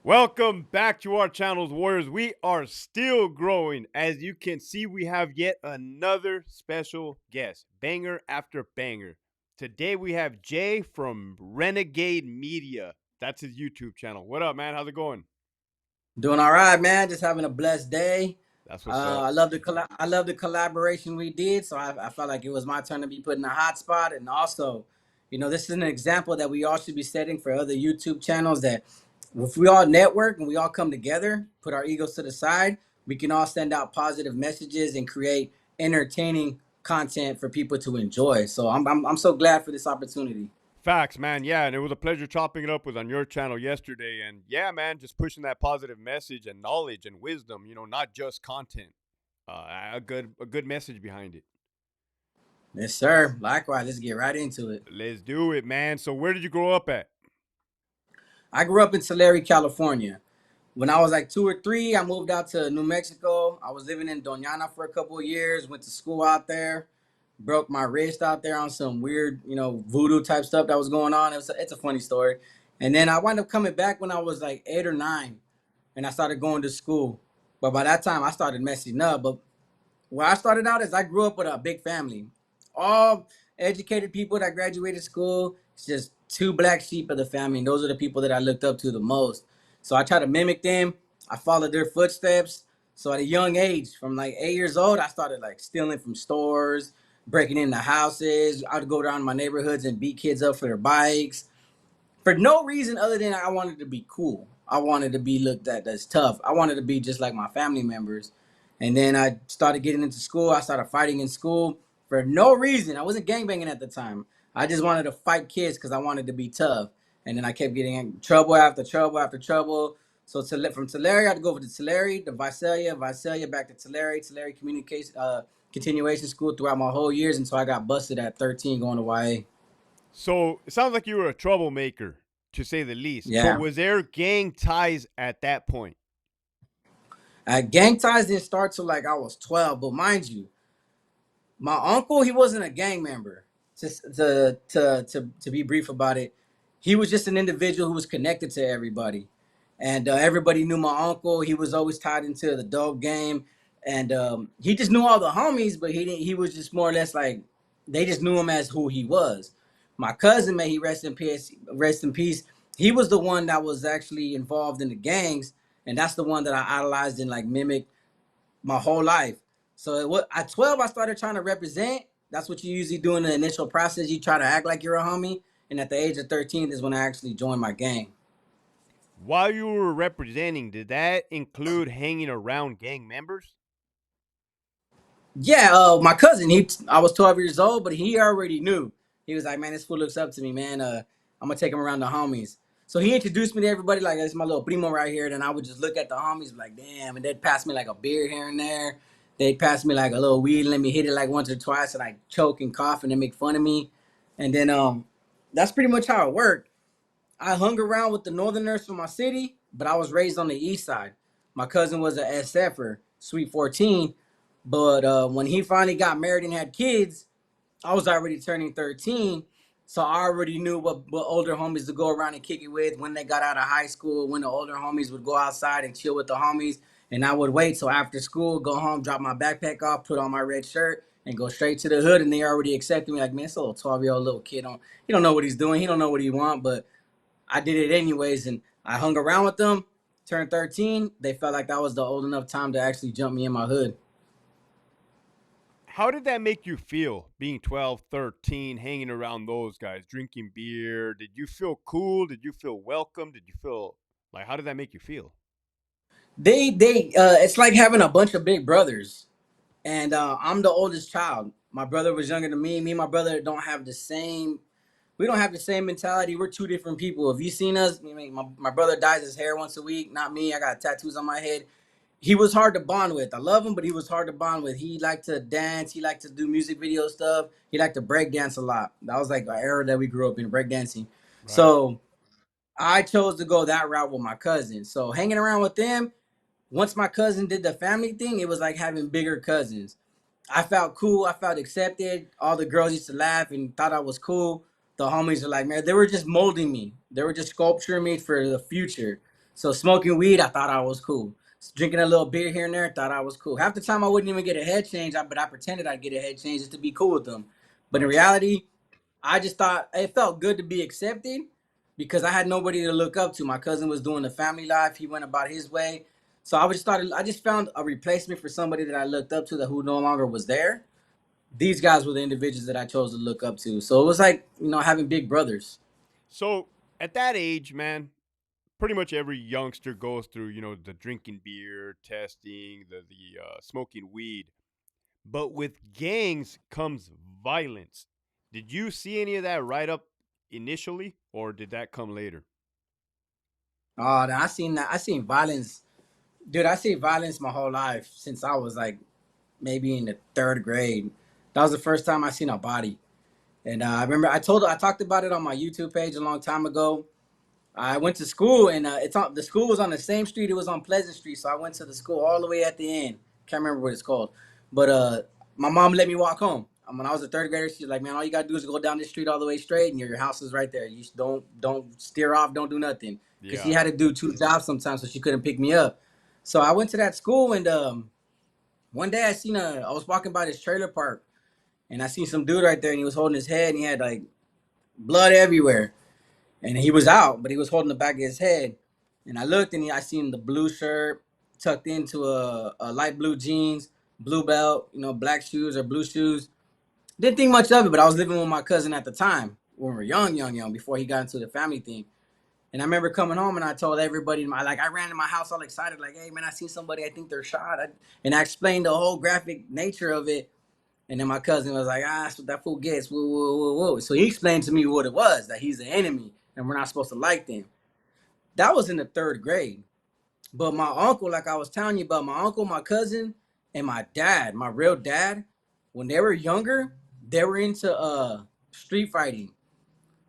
Welcome back to our channels, Warriors. We are still growing. As you can see, we have yet another special guest, banger after banger. Today we have Jay from Renegade Media. That's his YouTube channel. What up, man? How's it going? Doing all right, man. Just having a blessed day. That's what's up. I love the collaboration we did. So I felt like it was my turn to be put in a hot spot. And also, this is an example that we all should be setting for other YouTube channels. That if we all network and we all come together, put our egos to the side, we can all send out positive messages and create entertaining content for people to enjoy. So I'm so glad for this opportunity. Facts, man. Yeah, and it was a pleasure chopping it up with on your channel yesterday. And yeah, man, just pushing that positive message and knowledge and wisdom. Not just content. A good message behind it. Yes, sir. Likewise. Let's get right into it. Let's do it, man. So where did you grow up at? I grew up in Tulare, California. When I was like 2 or 3, I moved out to New Mexico. I was living in Doñana for a couple of years, went to school out there, broke my wrist out there on some weird, voodoo type stuff that was going on. It's a funny story. And then I wound up coming back when I was like 8 or 9 and I started going to school. But by that time, I started messing up. But where I started out is I grew up with a big family. All educated people that graduated school. It's just two black sheep of the family. And those are the people that I looked up to the most. So I try to mimic them. I followed their footsteps. So at a young age, from like 8 years old, I started like stealing from stores, breaking into houses. I'd go around my neighborhoods and beat kids up for their bikes for no reason other than I wanted to be cool. I wanted to be looked at as tough. I wanted to be just like my family members. And then I started getting into school. I started fighting in school for no reason. I wasn't gangbanging at the time. I just wanted to fight kids because I wanted to be tough. And then I kept getting in trouble after trouble after trouble. So from Tulare, I had to go over to Tulare, to Visalia, back to Tulare communication continuation school throughout my whole years until I got busted at 13 going to YA. So it sounds like you were a troublemaker, to say the least. But Yeah. was there gang ties at that point? Gang ties didn't start till like I was 12, but mind you, my uncle, he wasn't a gang member. Just to be brief about it, he was just an individual who was connected to everybody, and everybody knew my uncle. He was always tied into the dope game, and he just knew all the homies, but he didn't. He was just more or less like they just knew him as who he was. My cousin, may he rest in peace. Rest in peace. He was the one that was actually involved in the gangs, and that's the one that I idolized and like mimicked my whole life. So at 12, I started trying to represent. That's what you usually do in the initial process. You try to act like you're a homie. And at the age of 13 is when I actually joined my gang. While you were representing, did that include hanging around gang members? Yeah, my cousin, I was 12 years old, but he already knew. He was like, man, this fool looks up to me, man. I'm gonna take him around the homies. So he introduced me to everybody, like, this is my little primo right here. Then I would just look at the homies, like, damn, and they'd pass me like a beer here and there. They'd pass me like a little weed, let me hit it like once or twice, and I choke and cough, and they make fun of me. And then that's pretty much how it worked. I hung around with the northerners from my city, but I was raised on the east side. My cousin was a SFer, Sweet 14, but when he finally got married and had kids, I was already turning 13. So I already knew what older homies to go around and kick it with when they got out of high school, when the older homies would go outside and chill with the homies. And I would wait till after school, go home, drop my backpack off, put on my red shirt, and go straight to the hood. And they already accepted me like, man, it's a little 12-year-old little kid. He don't know what he's doing. He don't know what he want, but I did it anyways. And I hung around with them, turned 13. They felt like that was the old enough time to actually jump me in my hood. How did that make you feel, being 12, 13, hanging around those guys, drinking beer? Did you feel cool? Did you feel welcome? Did you feel like, how did that make you feel? It's like having a bunch of big brothers. And I'm the oldest child. My brother was younger than me. Me and my brother don't have the same. We don't have the same mentality. We're two different people. If you seen us, I mean, my brother dyes his hair once a week. Not me. I got tattoos on my head. He was hard to bond with. I love him, but he was hard to bond with. He liked to dance. He liked to do music video stuff. He liked to break dance a lot. That was like the era that we grew up in, break dancing. Right. So I chose to go that route with my cousin. So hanging around with them, once my cousin did the family thing, it was like having bigger cousins. I felt cool. I felt accepted. All the girls used to laugh and thought I was cool. The homies were like, man, they were just molding me. They were just sculpturing me for the future. So smoking weed, I thought I was cool. Drinking a little beer here and there, thought I was cool. Half the time I wouldn't even get a head change, but I pretended I'd get a head change just to be cool with them. But in Right. reality, I just thought it felt good to be accepted because I had nobody to look up to. My cousin was doing the family life; he went about his way. So I just found a replacement for somebody that I looked up to that who no longer was there. These guys were the individuals that I chose to look up to. So it was like having big brothers. So at that age, man, pretty much every youngster goes through, the drinking beer, testing, the smoking weed. But with gangs comes violence. Did you see any of that right up initially, or did that come later? Oh, I seen that. I seen violence, dude. I seen violence my whole life since I was like maybe in the third grade. That was the first time I seen a body. And I remember I talked about it on my YouTube page a long time ago. I went to school and the school was on the same street. It was on Pleasant Street, so I went to the school all the way at the end. Can't remember what it's called, but my mom let me walk home. When I was a third grader, she's like, "Man, all you gotta do is go down this street all the way straight, and your house is right there. You just don't steer off, don't do nothing." Because she Yeah. had to do two jobs sometimes, so she couldn't pick me up. So I went to that school, and one day I was walking by this trailer park, and I seen some dude right there, and he was holding his head, and he had like blood everywhere, and he was out, but he was holding the back of his head. And I looked, and I seen the blue shirt tucked into a light blue jeans, blue belt, black shoes or blue shoes. Didn't think much of it, but I was living with my cousin at the time when we were young, before he got into the family thing. And I remember coming home and I told everybody, I ran to my house all excited, like, "Hey man, I seen somebody. I think they're shot." And I explained the whole graphic nature of it. And then my cousin was like, "That's what that fool gets." Woo, woo, woo, woo. So he explained to me what it was, that he's an enemy and we're not supposed to like them. That was in the third grade. But my uncle, like I was telling you about, my uncle, my cousin, and my dad, my real dad, when they were younger, they were into street fighting.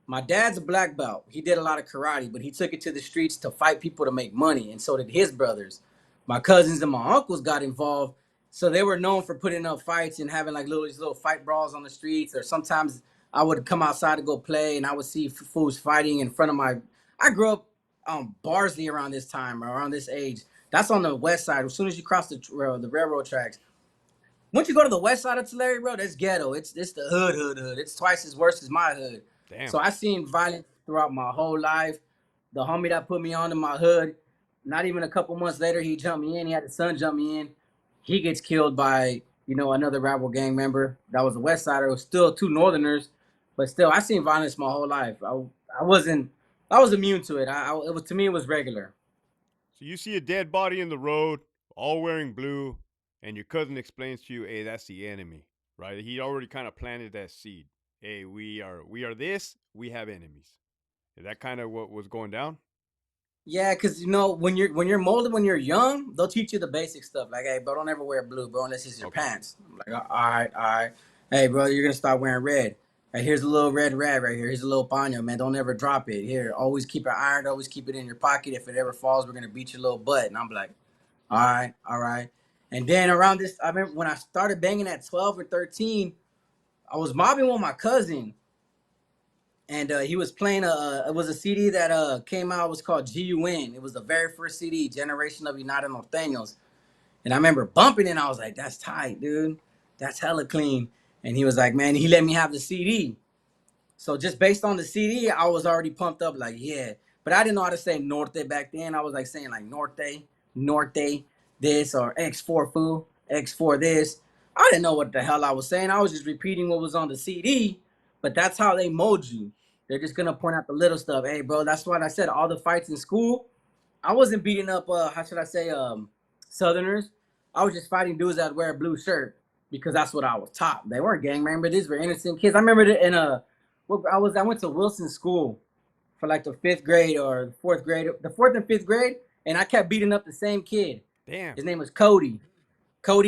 My dad's a black belt. He did a lot of karate, but he took it to the streets to fight people to make money, and so did his brothers. My cousins and my uncles got involved, so they were known for putting up fights and having like little fight brawls on the streets. Or sometimes I would come outside to go play, and I would see fools fighting in front of my. I grew up Barsley around this time, around this age. That's on the west side. As soon as you cross the railroad tracks, once you go to the west side of Tulare, bro, that's ghetto. It's the hood. It's twice as worse as my hood. So Damn. I seen violence throughout my whole life. The homie that put me on in my hood, not even a couple months later, he jumped me in. He had his son jump me in. He gets killed by another rival gang member. That was a West Sider. It was still two Northerners, but still, I seen violence my whole life. I wasn't. I was immune to it. It was, to me, it was regular. So you see a dead body in the road, all wearing blue, and your cousin explains to you, "Hey, that's the enemy." Right? He already kind of planted that seed. Hey, we are this. We have enemies. Is that kind of what was going down? Yeah, because when you're molded when you're young, they'll teach you the basic stuff. Like, "Hey, bro, don't ever wear blue, bro, unless it's your Okay. pants." I'm like, "All right, all right." "Hey, bro, you're gonna start wearing red. Hey, here's a little red rag right here. Here's a little paño, man. Don't ever drop it. Here, always keep it ironed. Always keep it in your pocket. If it ever falls, we're gonna beat your little butt." And I'm like, "All right, all right." And then around this, I remember when I started banging at 12 or 13, I was mobbing with my cousin, and he was playing it was a CD that came out. It was called GUN. It was the very first CD, Generation of United Norteños. And I remember bumping it, and I was like, "That's tight, dude. That's hella clean." And he was like, "Man," he let me have the CD. So just based on the CD, I was already pumped up, like, yeah. But I didn't know how to say Norte back then. I was like saying like Norte, this, or X4 fool, X4 this. I didn't know what the hell I was saying. I was just repeating what was on the CD. But that's how they mold you. They're just gonna point out the little stuff. Hey, bro, that's what I said. All the fights in school, I wasn't beating up. How should I say? Southerners. I was just fighting dudes that wear a blue shirt because that's what I was taught. They weren't gang members. These were innocent kids. I remember in a I went to Wilson School for like the fifth grade or the fourth grade, the fourth and fifth grade, and I kept beating up the same kid. Damn. His name was Cody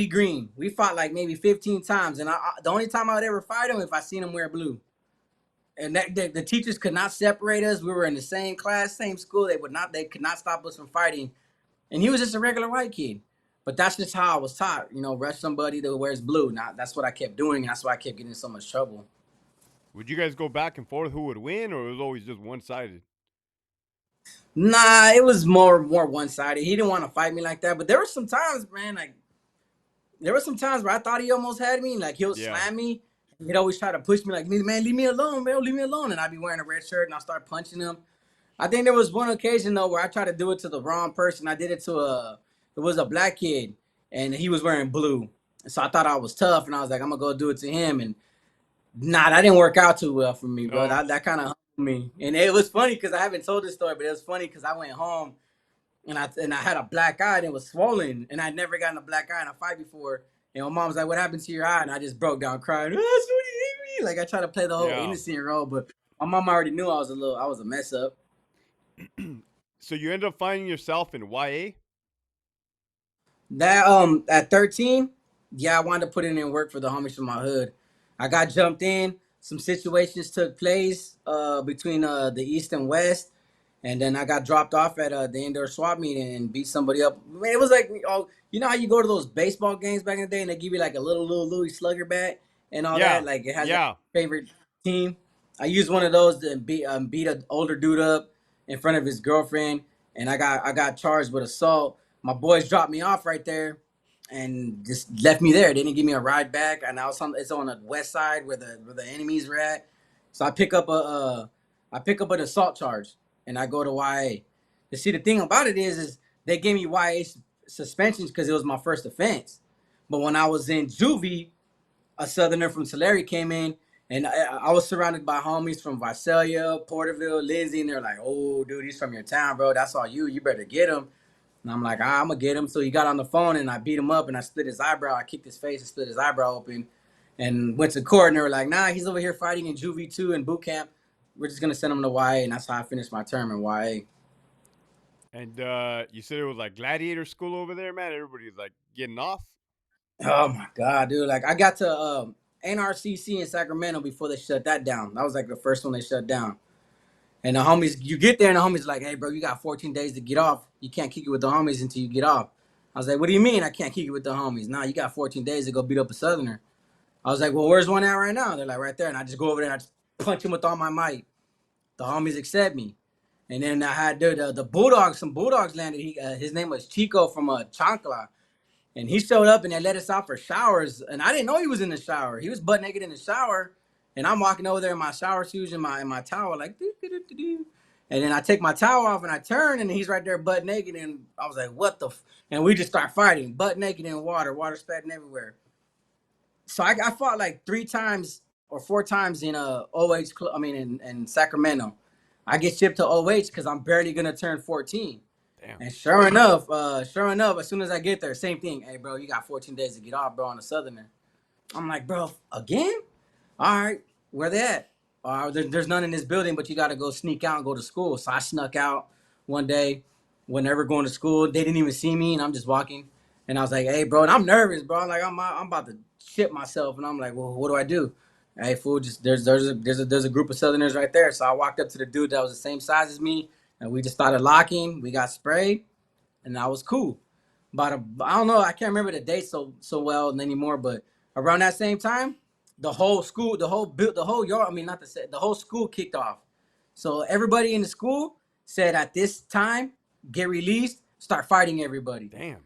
Green. We fought like maybe 15 times, and the only time I would ever fight him if I seen him wear blue. And the teachers could not separate us. We were in the same class, same school. They could not stop us from fighting. And he was just a regular white kid. But that's just how I was taught. Rush somebody that wears blue. Now that's what I kept doing, and that's why I kept getting in so much trouble. Would you guys go back and forth who would win, or it was always just one sided? Nah, it was more one sided. He didn't want to fight me like that. But there were some times, man, like there were some times where I thought he almost had me. Like he'll Yeah. slam me. He'd always try to push me, like, man, leave me alone, man, leave me alone. And I'd be wearing a red shirt and I'll start punching him. I think there was one occasion though where I tried to do it to the wrong person. I did it to it was a black kid, and he was wearing blue. So I thought I was tough, and I was like, I'm gonna go do it to him. And nah, that didn't work out too well for me, bro. No. That kind of humbled me. And it was funny because I haven't told this story, but it was funny because I went home and I had a black eye and it was swollen, and I'd never gotten a black eye in a fight before. And my mom was like, "What happened to your eye?" And I just broke down crying. Oh, Sweetie hit me. Like I tried to play the whole Yeah. innocent role, but my mom already knew I was a mess up. So you end up finding yourself in YA? That at 13, yeah, I wanted to put in work for the homies from my hood. I got jumped in. Some situations took place between the East and West, and then I got dropped off at the indoor swap meet and beat somebody up. Man, it was like, oh, you know how you go to those baseball games back in the day and they give you like a little Louis Slugger bat and all Yeah. that. Like it has like Yeah. favorite team. I used one of those to beat an older dude up in front of his girlfriend, and I got charged with assault. My boys dropped me off right there and just left me there. They didn't give me a ride back. And it's on the west side where the enemies were at. So I pick up an assault charge and I go to YA. You see, the thing about it is they gave me YA suspensions because it was my first offense. But when I was in juvie, a southerner from Tulare came in, and I was surrounded by homies from Visalia, Porterville, Lindsay, and they're like, "Oh, dude, he's from your town, bro. That's all you. You better get him." And I'm like, I'm gonna get him. So he got on the phone and I beat him up and I split his eyebrow. I kicked his face and split his eyebrow open, and went to court. And they were like, "Nah, he's over here fighting in juvie too in boot camp. We're just gonna send him to YA." And that's how I finished my term in YA. And you said it was like gladiator school over there, man. Everybody's like getting off. Oh my god, dude! Like I got to NRCC in Sacramento before they shut that down. That was like the first one they shut down. And the homies, you get there and the homies like, "Hey, bro, you got 14 days to get off. You can't kick it with the homies until you get off." I was like, "What do you mean I can't kick it with the homies?" "Nah, you got 14 days to go beat up a Southerner." I was like, "Well, where's one at right now?" They're like, "Right there." And I just go over there and I just punch him with all my might. The homies accept me. And then I had the Bulldogs, some Bulldogs landed. His name was Chico from Chancla. And he showed up and they let us out for showers. And I didn't know he was in the shower. He was butt naked in the shower. And I'm walking over there in my shower shoes and my towel, like, doo, doo, doo, doo. And then I take my towel off and I turn and he's right there butt naked. And I was like, what the? And we just start fighting, butt naked in water spatting everywhere. So I fought like 3 times or 4 times in in Sacramento. I get shipped to OH because I'm barely gonna turn 14. Damn. And sure enough, as soon as I get there, same thing. "Hey, bro, you got 14 days to get off, bro, on the Southerner." I'm like, "Bro, again? All right, where they at?" There's none in this building, but you got to go sneak out and go to school. So I snuck out one day, whenever going to school. They didn't even see me, and I'm just walking. And I was like, "Hey, bro," and I'm nervous, bro. I'm like, I'm about to shit myself, and I'm like, "Well, what do I do?" "Hey, fool, just there's a group of Southerners right there." So I walked up to the dude that was the same size as me, and we just started locking. We got sprayed, and that was cool. I don't know, I can't remember the date so well anymore, but around that same time, the whole school, the whole yard, I mean not the whole school kicked off. So everybody in the school said at this time, get released, start fighting everybody. Damn.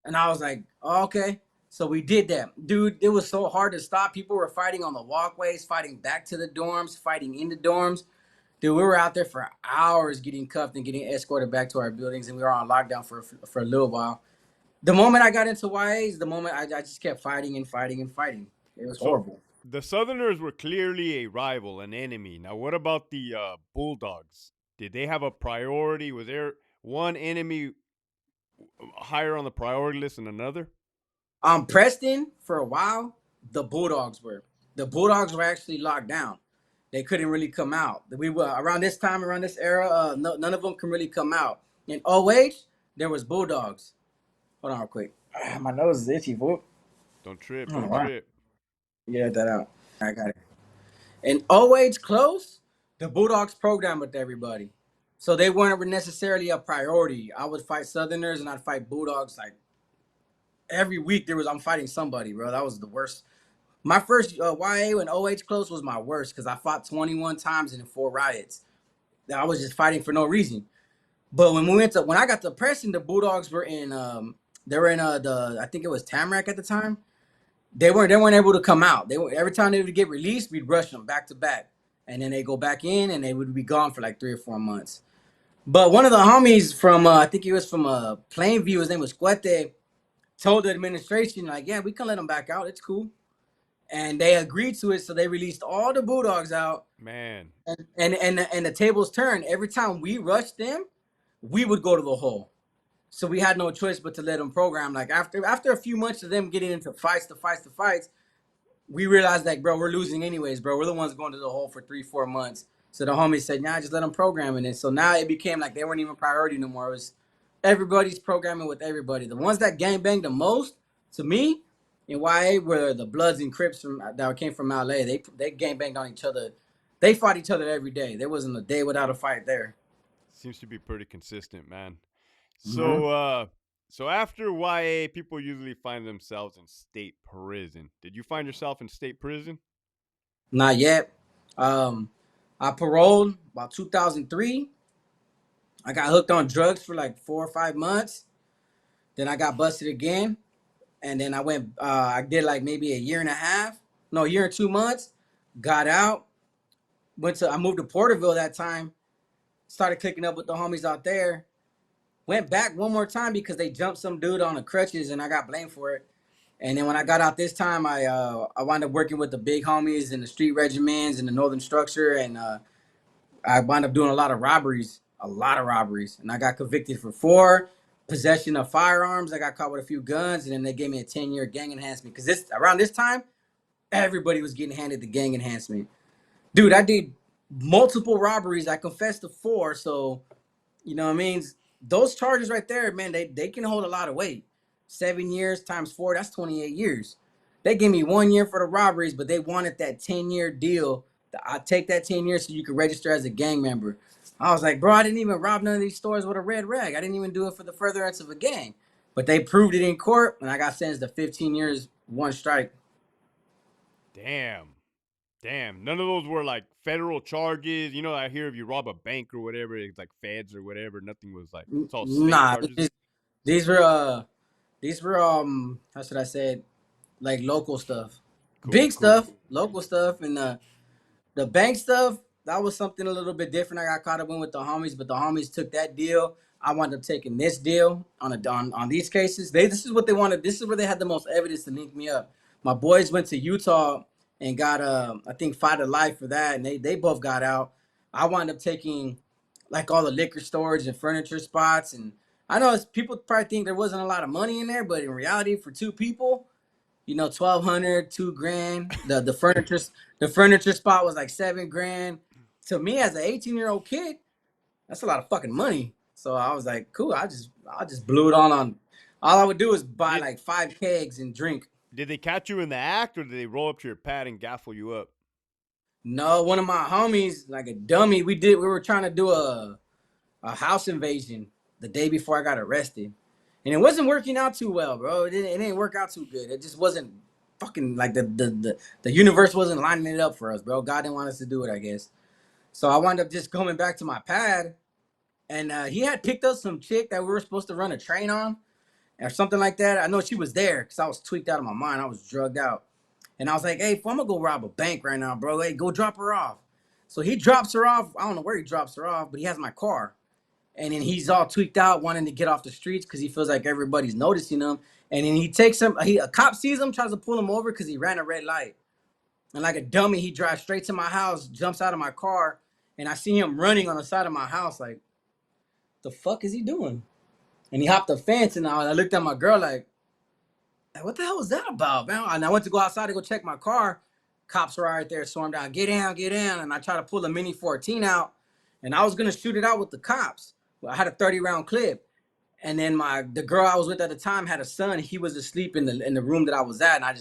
And I was like, oh, okay. So we did that. Dude, it was so hard to stop. People were fighting on the walkways, fighting back to the dorms, fighting in the dorms. Dude, we were out there for hours getting cuffed and getting escorted back to our buildings, and we were on lockdown for a little while. The moment I got into YAs, the moment I just kept fighting and fighting and fighting. It was So horrible. the Southerners were clearly a rival, an enemy. Now, what about the Bulldogs? Did they have a priority? Was there one enemy higher on the priority list than another? Preston, for a while, the Bulldogs were. The Bulldogs were actually locked down. They couldn't really come out. We were around this time, around this era. No, none of them can really come out. In OH, there was Bulldogs. Hold on, real quick. My nose is itchy, fool. Don't trip. I don't know Don't why. trip. Get that out. I got it. And OH close, the Bulldogs programmed with everybody. So they weren't necessarily a priority. I would fight Southerners and I'd fight Bulldogs like every week. I'm fighting somebody, bro. That was the worst. My first YA when OH close was my worst because I fought 21 times in 4 riots. I was just fighting for no reason. But when I got to Preston, the Bulldogs were in they were in the I think it was Tamarack at the time. They weren't able to come out. They were every time they would get released, we'd rush them back to back, and then they go back in, and they would be gone for like 3 or 4 months. But one of the homies from I think he was from Plainview. His name was Cuete. Told the administration like, yeah, we can let them back out. It's cool, and they agreed to it. So they released all the Bulldogs out, Man, and the tables turned. Every time we rushed them, we would go to the hole. So we had no choice but to let them program. Like after a few months of them getting into fights, we realized like, bro, we're losing anyways, bro. We're the ones going to the hole for 3 4 months. So the homies said, nah, just let them program in it. So now it became like they weren't even priority no more. It was everybody's programming with everybody. The ones that gang banged the most, to me, in YA were the Bloods and Crips that came from LA. They gang banged on each other. They fought each other every day. There wasn't a day without a fight there. seems to be pretty consistent, man. Mm-hmm. So after YA, people usually find themselves in state prison. Did you find yourself in state prison? Not yet. Um, I paroled about 2003. I got hooked on drugs for like 4 or 5 months. Then I got busted again, and then I went. I did like maybe a year and a half, no, a year and 2 months. Got out. I moved to Porterville that time. Started clicking up with the homies out there. Went back one more time because they jumped some dude on the crutches, and I got blamed for it. And then when I got out this time, I wound up working with the big homies in the street regiments and the Northern Structure, and I wound up doing a lot of robberies, and I got convicted for 4 possession of firearms. I got caught with a few guns, and then they gave me a 10-year gang enhancement because this around this time, everybody was getting handed the gang enhancement. Dude, I did multiple robberies. I confessed to 4, so you know what I mean. Those charges right there, man, they can hold a lot of weight. 7 years times 4, that's 28 years. They gave me 1 year for the robberies, but they wanted that 10-year deal. I take that 10 years so you could register as a gang member. I was like, bro, I didn't even rob none of these stores with a red rag. I didn't even do it for the furtherance of a gang. But they proved it in court, and I got sentenced to 15 years, one strike. Damn. Damn. None of those were like federal charges. You know, I hear if you rob a bank or whatever, it's like feds or whatever. Nothing was like, it's all state Nah, charges. these were how should I say it? Like local stuff, Cool, big cool. stuff, local stuff, and the bank stuff, that was something a little bit different. I got caught up in with the homies, but the homies took that deal. I wound up taking this deal on these cases. This is what they wanted. This is where they had the most evidence to link me up. My boys went to Utah and got I think 5 to life for that, and they both got out. I wound up taking like all the liquor storage and furniture spots, and I know people probably think there wasn't a lot of money in there, but in reality, for 2 people, 1,200, 2 grand. The furniture spot was like 7 grand. To me, as an 18-year-old kid, that's a lot of fucking money. So I was like, cool. I just blew it on. All I would do is buy Did like 5 kegs and drink. did they catch you in the act or did they roll up to your pad and gaffle you up? No, one of my homies, like a dummy, we were trying to do a house invasion the day before I got arrested. And it wasn't working out too well, bro. It didn't work out too good. It just wasn't fucking like the universe wasn't lining it up for us, bro. God didn't want us to do it, I guess. So I wound up just going back to my pad, and he had picked up some chick that we were supposed to run a train on or something like that. I know she was there because I was tweaked out of my mind. I was drugged out. And I was like, hey, I'm gonna go rob a bank right now, bro. Hey, go drop her off. So he drops her off. I don't know where he drops her off, but he has my car. And then he's all tweaked out, wanting to get off the streets because he feels like everybody's noticing him. And then he takes him. A cop sees him, tries to pull him over because he ran a red light. And like a dummy, he drives straight to my house, jumps out of my car, and I see him running on the side of my house. Like, the fuck is he doing? And he hopped the fence, and I looked at my girl like, what the hell was that about, man? And I went to go outside to go check my car. Cops were right there, swarmed down, get down, get down. And I tried to pull a Mini 14 out, and I was gonna shoot it out with the cops. I had a 30-round clip. And then the girl I was with at the time had a son. He was asleep in the room that I was at, and I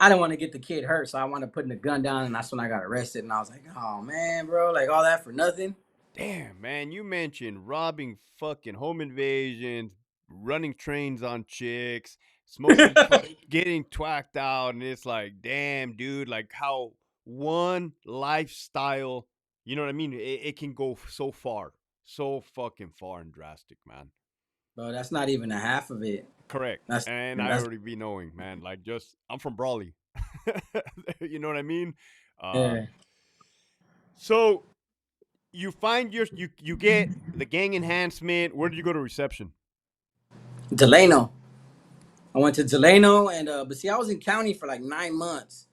didn't want to get the kid hurt, so I wanted putting the gun down, and that's when I got arrested. And I was like, oh man, bro, like all that for nothing. Damn, man, you mentioned robbing fucking home invasions, running trains on chicks, smoking, getting twacked out, and it's like, damn, dude, like how one lifestyle, you know what I mean? It can go so far. so fucking far and drastic, man. Bro, that's not even a half of it. Correct. That's And I that's already be knowing, man. Like, just I'm from Brawley. You know what I mean? Uh, yeah. so you find you get the gang enhancement. Where did you go to reception? Delano. I went to Delano, and but see, I was in county for like 9 months,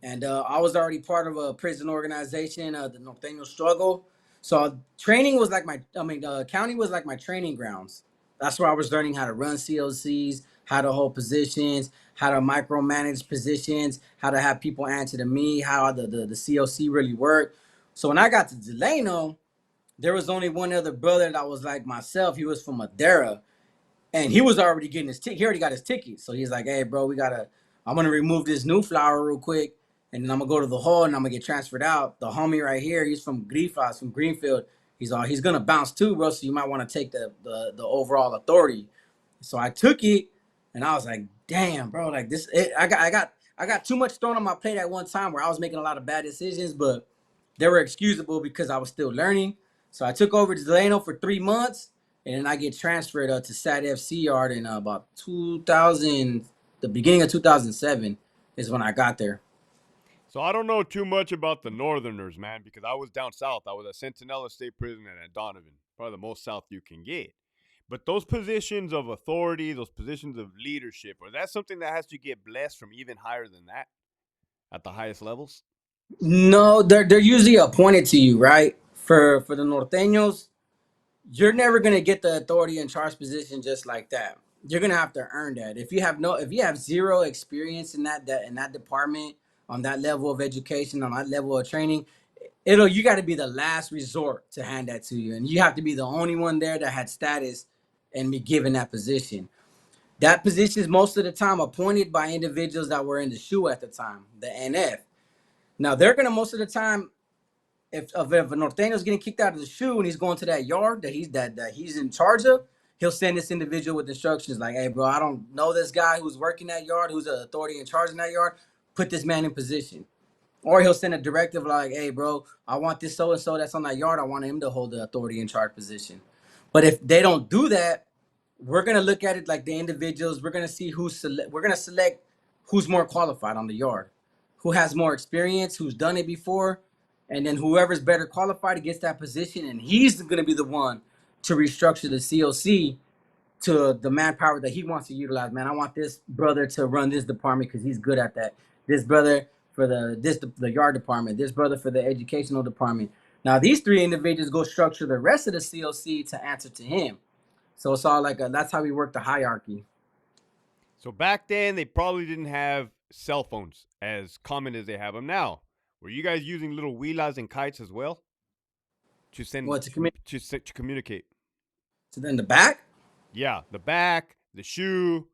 and I was already part of a prison organization, the Norteño struggle. So training was like county was like my training grounds. That's where I was learning how to run COCs, how to hold positions, how to micromanage positions, how to have people answer to me, how the COC really worked. So when I got to Delano, there was only one other brother that was like myself. He was from Madera, and he was already getting his ticket. He already got his ticket. So he's like, "Hey, bro, I'm gonna remove this new flower real quick, and then I'm gonna go to the hall and I'm gonna get transferred out." The homie right here, he's from Grifas, from Greenfield. He's gonna bounce too, bro. So you might want to take the overall authority. So I took it, and I was like, "Damn, bro, like this." I got too much thrown on my plate at one time where I was making a lot of bad decisions, but they were excusable because I was still learning. So I took over to Delano for 3 months, and then I get transferred to CDCR in about 2000, the beginning of 2007 is when I got there. So I don't know too much about the Northerners, man, because I was down south. I was at Centinela State Prison and at Donovan, probably the most south you can get. But those positions of authority, those positions of leadership, or that's something that has to get blessed from even higher than that at the highest levels? No, they're usually appointed to you, right? For the Norteños, you're never gonna get the authority in charge position just like that. You're gonna have to earn that. If you have zero experience in that department, on that level of education, on that level of training, you got to be the last resort to hand that to you, and you have to be the only one there that had status and be given that position. That position is most of the time appointed by individuals that were in the shoe at the time, the NF. Now they're gonna most of the time, if a Norteño's getting kicked out of the shoe and he's going to that yard that he's in charge of, he'll send this individual with instructions like, "Hey, bro, I don't know this guy who's working that yard, who's the authority in charge in that yard. Put this man in position." Or he'll send a directive like, "Hey, bro, I want this so and so that's on that yard. I want him to hold the authority in charge position." But if they don't do that, we're gonna look at it like the individuals. We're gonna see we're gonna select who's more qualified on the yard, who has more experience, who's done it before, and then whoever's better qualified gets that position, and he's gonna be the one to restructure the COC to the manpower that he wants to utilize. Man, I want this brother to run this department because he's good at that. This brother for the yard department. This brother for the educational department. Now these three individuals go structure the rest of the COC to answer to him. So it's all like that's how we work the hierarchy. So back then, they probably didn't have cell phones as common as they have them now. Were you guys using little wheelies and kites as well to send What to commit to communicate? to then the back? Yeah, the back, the shoe,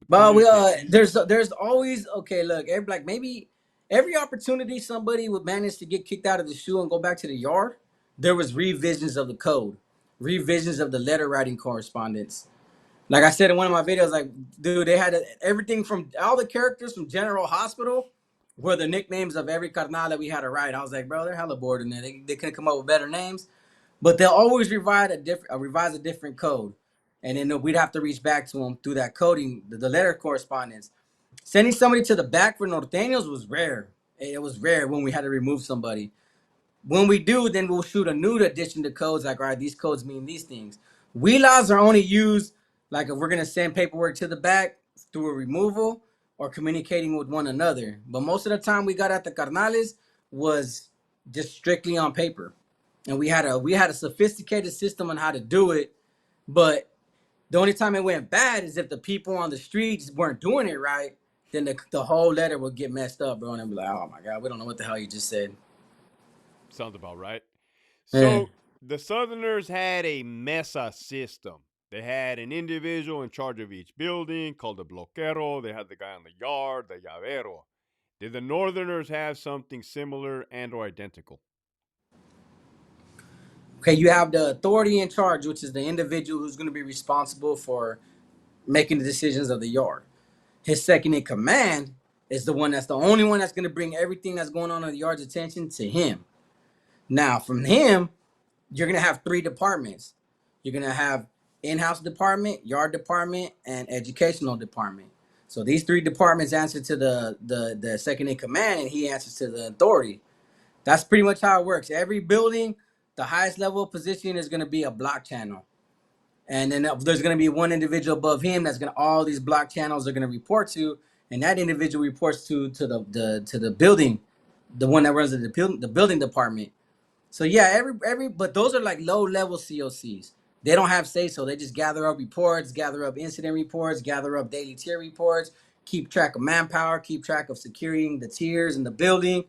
But we communicate. there's always okay. Look, maybe every opportunity somebody would manage to get kicked out of the shoe and go back to the yard, there was revisions of the code, revisions of the letter writing correspondence. Like I said in one of my videos, like dude, they had everything from all the characters from General Hospital were the nicknames of every carnal that we had to write. I was like, bro, they're hella bored in there. They couldn't come up with better names. But they'll always revise a different code, and then we'd have to reach back to them through that coding, the letter correspondence. Sending somebody to the back for Norteños was rare. It was rare when we had to remove somebody. When we do, then we'll shoot a new addition to codes. Like, all right, these codes mean these things. Wheelies are only used like if we're gonna send paperwork to the back through a removal or communicating with one another. But most of the time we got at the carnales was just strictly on paper, and we had a sophisticated system on how to do it. But the only time it went bad is if the people on the streets weren't doing it right. Then the whole letter would get messed up, bro, and they'd be like, "Oh my god, we don't know what the hell you just said." Sounds about right. Yeah. So the Southerners had a Mesa system. They had an individual in charge of each building called the bloquero. They had the guy on the yard, the llavero. Did the Northerners have something similar and or identical? Okay, you have the authority in charge, which is the individual who's going to be responsible for making the decisions of the yard. His second in command is the one that's the only one that's going to bring everything that's going on in the yard's attention to him. Now, from him, you're gonna have three departments. You're gonna have in-house department, yard department, and educational department. So these three departments answer to the second in command, and he answers to the authority. That's pretty much how it works. Every building, the highest level of position is gonna be a block channel. And then there's going to be one individual above him that's going to all these block channels are going to report to, and that individual reports to the building, the one that runs the building department. So yeah, every but those are like low level COCs. They don't have say so. They just gather up reports, gather up incident reports, gather up daily tier reports, keep track of manpower, keep track of securing the tiers in the building.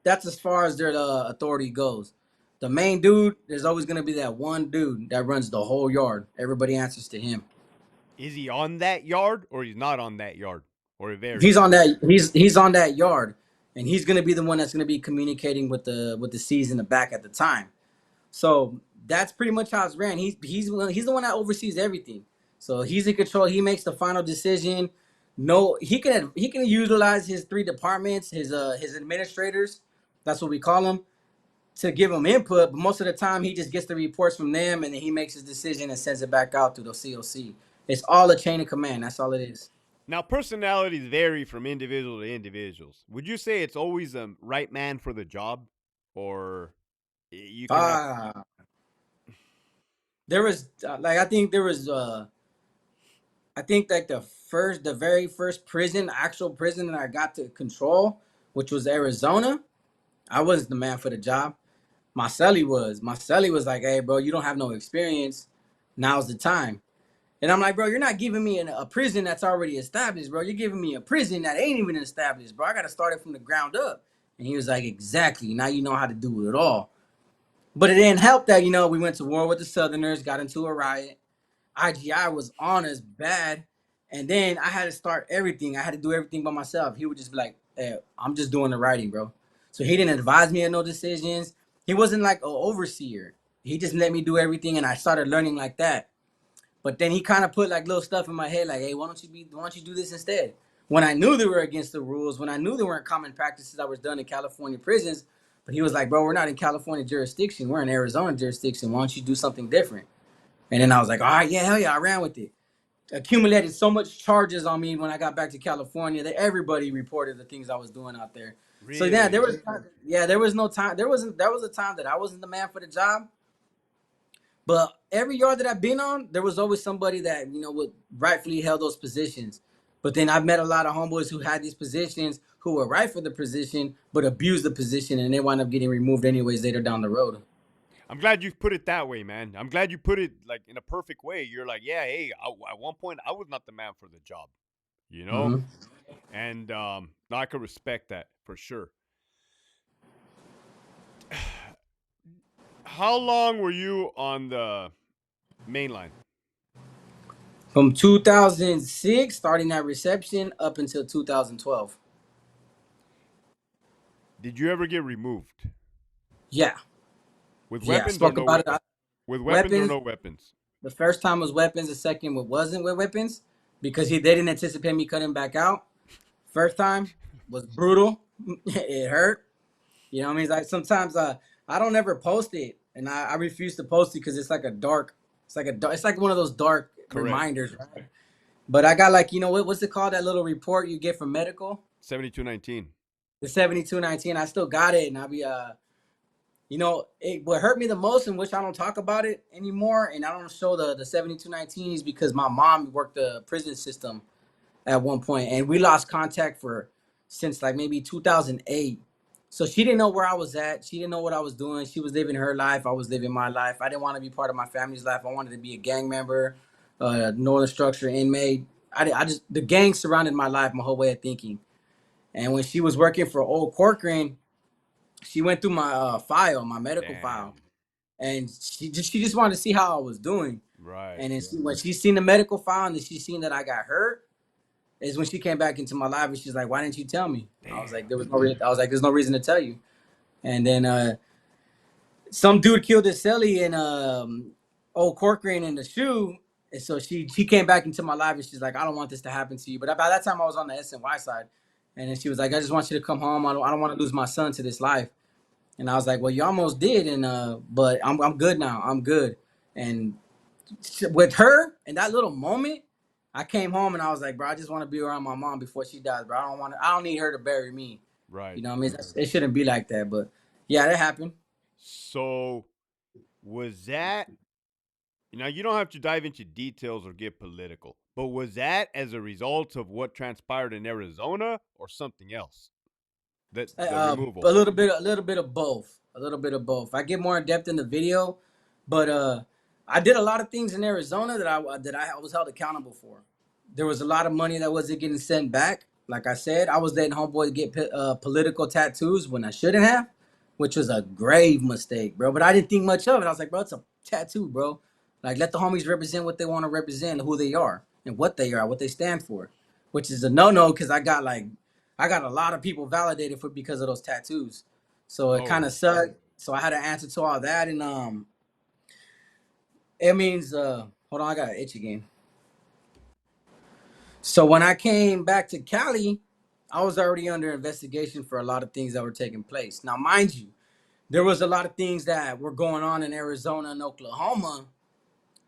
That's as far as their authority goes. The main dude, there's always going to be that one dude that runs the whole yard. Everybody answers to him. Is he on that yard or he's not on that yard? Or it He's varies? on that. He's on that yard, and he's going to be the one that's going to be communicating with the C's in the back at the time. So that's pretty much how it's ran. He's the one that oversees everything. So he's in control. He makes the final decision. No, he can utilize his three departments, his administrators. That's what we call them, to give them input, but most of the time he just gets the reports from them and then he makes his decision and sends it back out to the COC. It's all a chain of command. That's all it is. Now, personalities vary from individual to individuals. Would you say it's always the right man for the job? Or you can have. Ah, there was like I think there was I think like the very first prison, actual prison that I got to control, which was Arizona. I wasn't the man for the job. Marcelli was. Marcelli was like, "Hey, bro, you don't have no experience. Now's the time." And I'm like, bro, you're not giving me a prison that's already established, bro. You're giving me a prison that ain't even established, bro. I got to start it from the ground up. And he was like, exactly. Now you know how to do it all. But it didn't help that, we went to war with the Southerners, got into a riot. IGI was on us bad. And then I had to start everything. I had to do everything by myself. He would just be like, hey, I'm just doing the writing, bro. So he didn't advise me on no decisions. He wasn't like an overseer. He just let me do everything, and I started learning like that. But then he kind of put like little stuff in my head, like, "Hey, why don't you do this instead?" When I knew they were against the rules, when I knew there weren't common practices that was done in California prisons, but he was like, "Bro, we're not in California jurisdiction. We're in Arizona jurisdiction. Why don't you do something different?" And then I was like, "All right, yeah, hell yeah," I ran with it. Accumulated so much charges on me when I got back to California that everybody reported the things I was doing out there. So yeah, Really? there was no time. There was a time that I wasn't the man for the job. But every yard that I've been on, there was always somebody that, would rightfully held those positions. But then I've met a lot of homeboys who had these positions who were right for the position, but abused the position and they wind up getting removed anyways later down the road. I'm glad you put it that way, man. I'm glad you put it like in a perfect way. You're like, yeah, hey, at one point I was not the man for the job, you know? Mm-hmm. And I could respect that for sure. How long were you on the main line? From 2006, starting at reception, up until 2012. Did you ever get removed Yeah. with Yeah. weapons or Spoke no about it. with weapons or Weapons. no weapons? The first time was weapons. The second wasn't with weapons because they didn't anticipate me cutting back out. First time was brutal. It hurt. You know what I mean? It's like sometimes I don't ever post it, and I refuse to post it because it's like a dark. It's like one of those dark Correct. reminders, right? But I got like what's it called, that little report you get from medical, 7219. the 7219. I still got it, and I'll be it what hurt me the most, in which I don't talk about it anymore, and I don't show the 7219 is because my mom worked the prison system at one point, and we lost contact for since like maybe 2008. So she didn't know where I was at. She didn't know what I was doing. She was living her life. I was living my life. I didn't want to be part of my family's life. I wanted to be a gang member, Northern Structure inmate. I just the gang surrounded my life, my whole way of thinking. And when she was working for Old Corcoran, she went through my file, my medical file, Damn. and she just wanted to see how I was doing. Right. And then when she seen the medical file and she seen that I got hurt, is when she came back into my life and she's like, "Why didn't you tell me?" I was Damn. like, I was like, "There's no reason to tell you." And then some dude killed his celly in Old Corcoran in the shoe. And so she came back into my life and she's like, "I don't want this to happen to you." But by that time I was on the SNY side. And then she was like, "I just want you to come home. I don't want to lose my son to this life." And I was like, well, you almost did, and but I'm good now. I'm good. And with her in that little moment, I came home and I was like, bro, I just want to be around my mom before she dies, bro. I don't need her to bury me. Right. You know what I mean? It shouldn't be like that. But yeah, that happened. So was that now you don't have to dive into details or get political, but was that as a result of what transpired in Arizona or something else? That the removal. A little bit of both, a little bit of both. I get more in depth in the video, but I did a lot of things in Arizona that I was held accountable for. There was a lot of money that wasn't getting sent back. Like I said, I was letting homeboys get political tattoos when I shouldn't have, which was a grave mistake, bro. But I didn't think much of it. I was like, bro, it's a tattoo, bro. Like, let the homies represent what they want to represent, who they are, and what they are, what they stand for, which is a no-no because I got a lot of people validated for because of those tattoos. So it kind Oh, of sucked. So I had to answer to all that, and it means hold on, I got an itch again. So when I came back to Cali, I was already under investigation for a lot of things that were taking place. Now, mind you, there was a lot of things that were going on in Arizona and Oklahoma.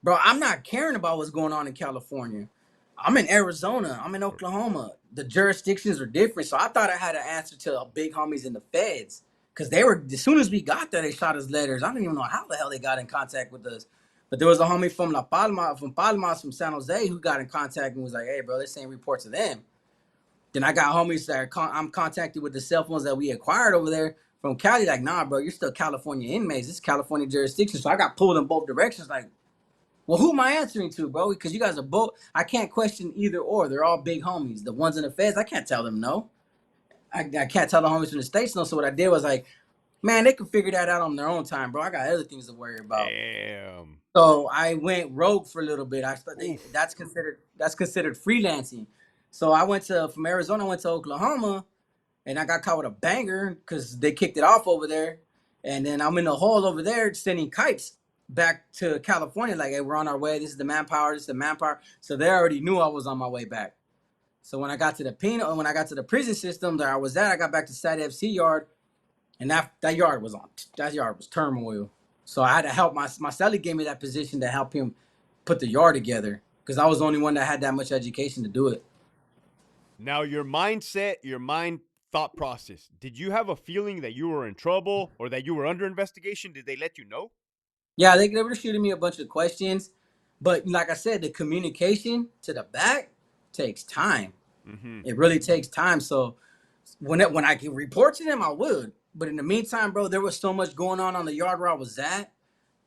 Bro, I'm not caring about what's going on in California. I'm in Arizona. I'm in Oklahoma. The jurisdictions are different. So I thought I had an answer to big homies in the feds. Because they were, as soon as we got there, they shot us letters. I don't even know how the hell they got in contact with us. But there was a homie from La Palma, from Palmas, from San Jose, who got in contact and was like, hey, bro, they're saying report to them. Then I got homies that I'm contacted with the cell phones that we acquired over there from Cali. Like, nah, bro, you're still California inmates. This is California jurisdiction. So I got pulled in both directions. Like, well, who am I answering to, bro? Because you guys are both. I can't question either or. They're all big homies. The ones in the feds, I can't tell them no. I can't tell the homies from the states no. So what I did was like, man, they can figure that out on their own time, bro. I got other things to worry about. damn. So I went rogue for a little bit. Oof. That's considered freelancing. So I went to from Arizona, I went to Oklahoma, and I got caught with a banger because they kicked it off over there. And then I'm in the hole over there sending kites back to California. Like, hey, we're on our way. This is the manpower. This is the manpower. So they already knew I was on my way back. So when I got to the penal, when I got to the prison system that I was at, I got back to Sat FC yard, and that yard was turmoil. So I had to help my celly gave me that position to help him put the yard together because I was the only one that had that much education to do it. Now your mindset, your mind thought process. Did you have a feeling that you were in trouble or that you were under investigation? Did they let you know? Yeah, they were shooting me a bunch of questions, but like I said, the communication to the back takes time. Mm-hmm. It really takes time. So when I can report to them, I would. But in the meantime, bro, there was so much going on the yard where I was at.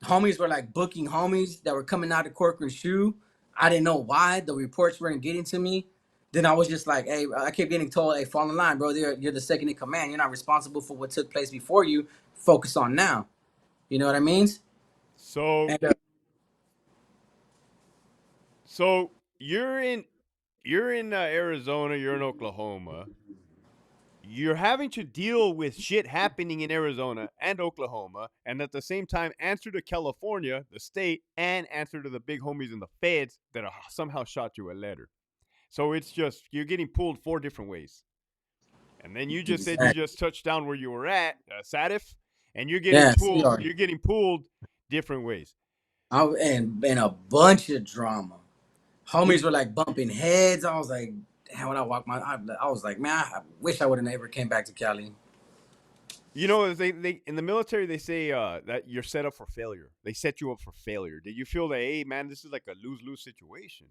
Homies were like booking homies that were coming out of Corcoran Shoe. I didn't know why the reports weren't getting to me. Then I was just like, hey, I kept getting told, hey, fall in line, bro. You're the second in command. You're not responsible for what took place before you. Focus on now. You know what I mean? So And so you're in Arizona, you're in Oklahoma. You're having to deal with shit happening in Arizona and Oklahoma, and at the same time answer to California, the state, and answer to the big homies in the feds that are somehow shot you a letter. So it's just you're getting pulled four different ways. And then you just said you exactly. just touched down where you were at, Satif, and you're getting Yeah, pulled. CR. You're getting pulled different ways. And a bunch of drama. Did Homies were like bumping heads. I was like, damn, when I walked I was like, man, I wish I would have never came back to Cali. you know they in the military they say that you're set up for failure. They set you up for failure. Did you feel that hey man, this is like a lose lose situation?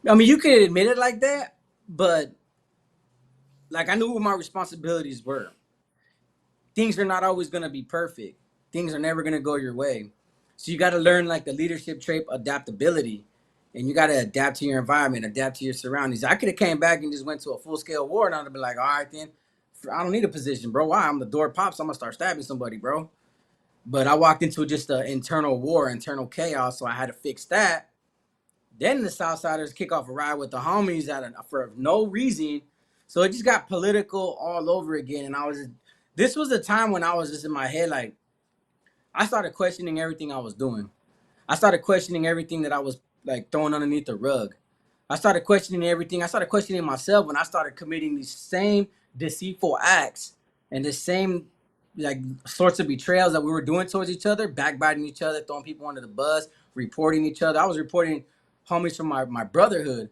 I mean, you could admit it like that, but like I knew what my responsibilities were. Things are not always gonna be perfect. Things are never gonna go your way. So you gotta learn like the leadership trait adaptability. And you gotta adapt to your environment, adapt to your surroundings. I could have came back and just went to a full scale war and I'd have been like, all right then, I don't need a position, bro. Why? I'm the door pops, I'm gonna start stabbing somebody, bro. But I walked into just an internal war, internal chaos, so I had to fix that. Then the Southsiders kick off a ride with the homies for no reason. So it just got political all over again. And this was the time when I was just in my head, like, I started questioning everything I was doing. I started questioning everything that I was like throwing underneath the rug. I started questioning everything. I started questioning myself when I started committing these same deceitful acts and the same like sorts of betrayals that we were doing towards each other, backbiting each other, throwing people under the bus, reporting each other. I was reporting homies from my brotherhood.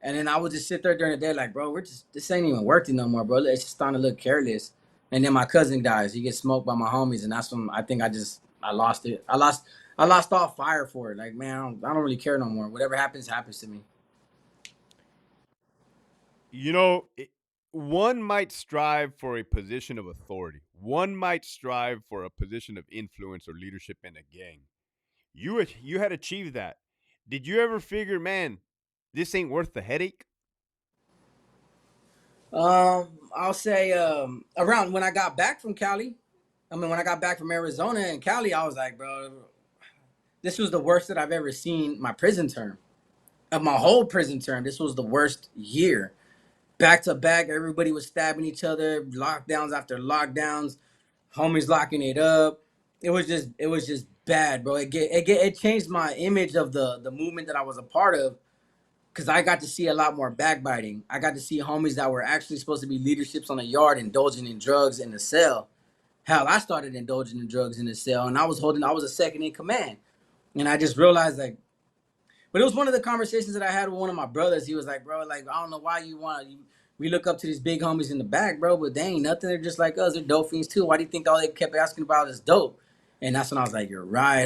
And then I would just sit there during the day like, bro, this ain't even working no more, bro. It's just starting to look careless. And then my cousin dies. He gets smoked by my homies, and that's when I think I lost it. I lost all fire for it. Like, man, I don't really care no more. Whatever happens, happens to me. You know, one might strive for a position of authority. One might strive for a position of influence or leadership in a gang. You had achieved that. Did you ever figure, man, this ain't worth the headache? I'll say around when I got back from Cali. I mean, when I got back from Arizona and Cali, I was like, bro, this was the worst that I've ever seen my prison term. Of my whole prison term, this was the worst year. Back to back, everybody was stabbing each other, lockdowns after lockdowns, homies locking it up. It was just bad, bro. It changed my image of the movement that I was a part of because I got to see a lot more backbiting. I got to see homies that were actually supposed to be leaderships on the yard indulging in drugs in the cell. Hell, I started indulging in drugs in the cell, and I was a second in command, and I just realized like, but it was one of the conversations that I had with one of my brothers. He was like, bro, like I don't know why we look up to these big homies in the back, bro, but they ain't nothing. They're just like us. They're dope fiends too. Why do you think all they kept asking about is dope? And that's when I was like, you're right,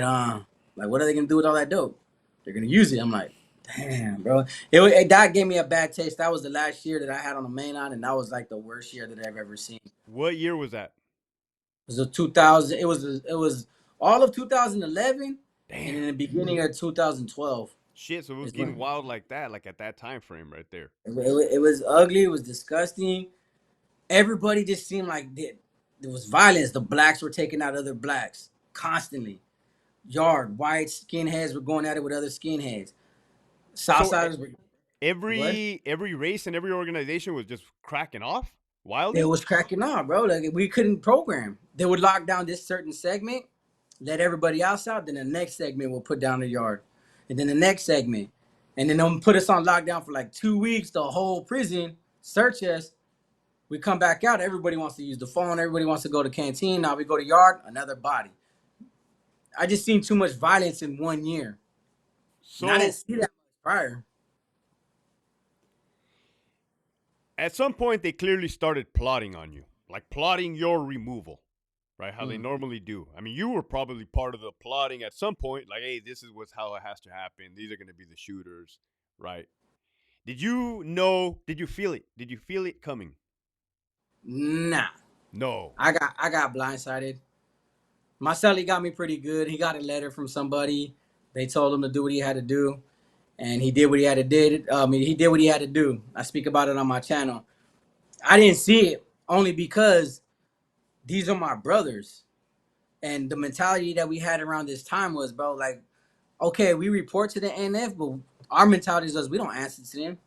like what are they gonna do with all that dope? They're gonna use it. I'm like, damn, bro. That gave me a bad taste. That was the last year that I had on the main line, and that was like the worst year that I've ever seen. It What year was that? was a 2000. It was all of 2011, and in Damn. the beginning of 2012 Shit, so it was is getting when wild like that, like at that time frame right there. it was ugly. It was disgusting. Everybody just seemed like there was violence. The blacks were taking out other blacks constantly. Yard white skinheads were going at it with other skinheads. So Southsiders were what? every race and every organization was just cracking off It wildly. was cracking on, bro. Like we couldn't program. They would lock down this certain segment, let everybody else out. Then the next segment will put down the yard, and then the next segment, and then they'll put us on lockdown for like 2 weeks. The whole prison search us. We come back out. Everybody wants to use the phone. Everybody wants to go to canteen. Now we go to yard. Another body. I just seen too much violence in 1 year, and I didn't So see that prior. at some point they clearly started plotting on you, like plotting your removal, right? How they Mm. normally do. I mean, you were probably part of the plotting at some point, like, hey, this is what's how it has to happen. These are going to be the shooters, right? Did you know? Did you feel it? Did you feel it coming? Nah, No. I got blindsided. My celly got me pretty good. He got a letter from somebody. They told him to do what he had to do, and he did what he had to did. He did what he had to do. I speak about it on my channel. I didn't see it only because these are my brothers, and the mentality that we had around this time was, bro, like, okay, we report to the NF, but our mentality is we don't answer to them.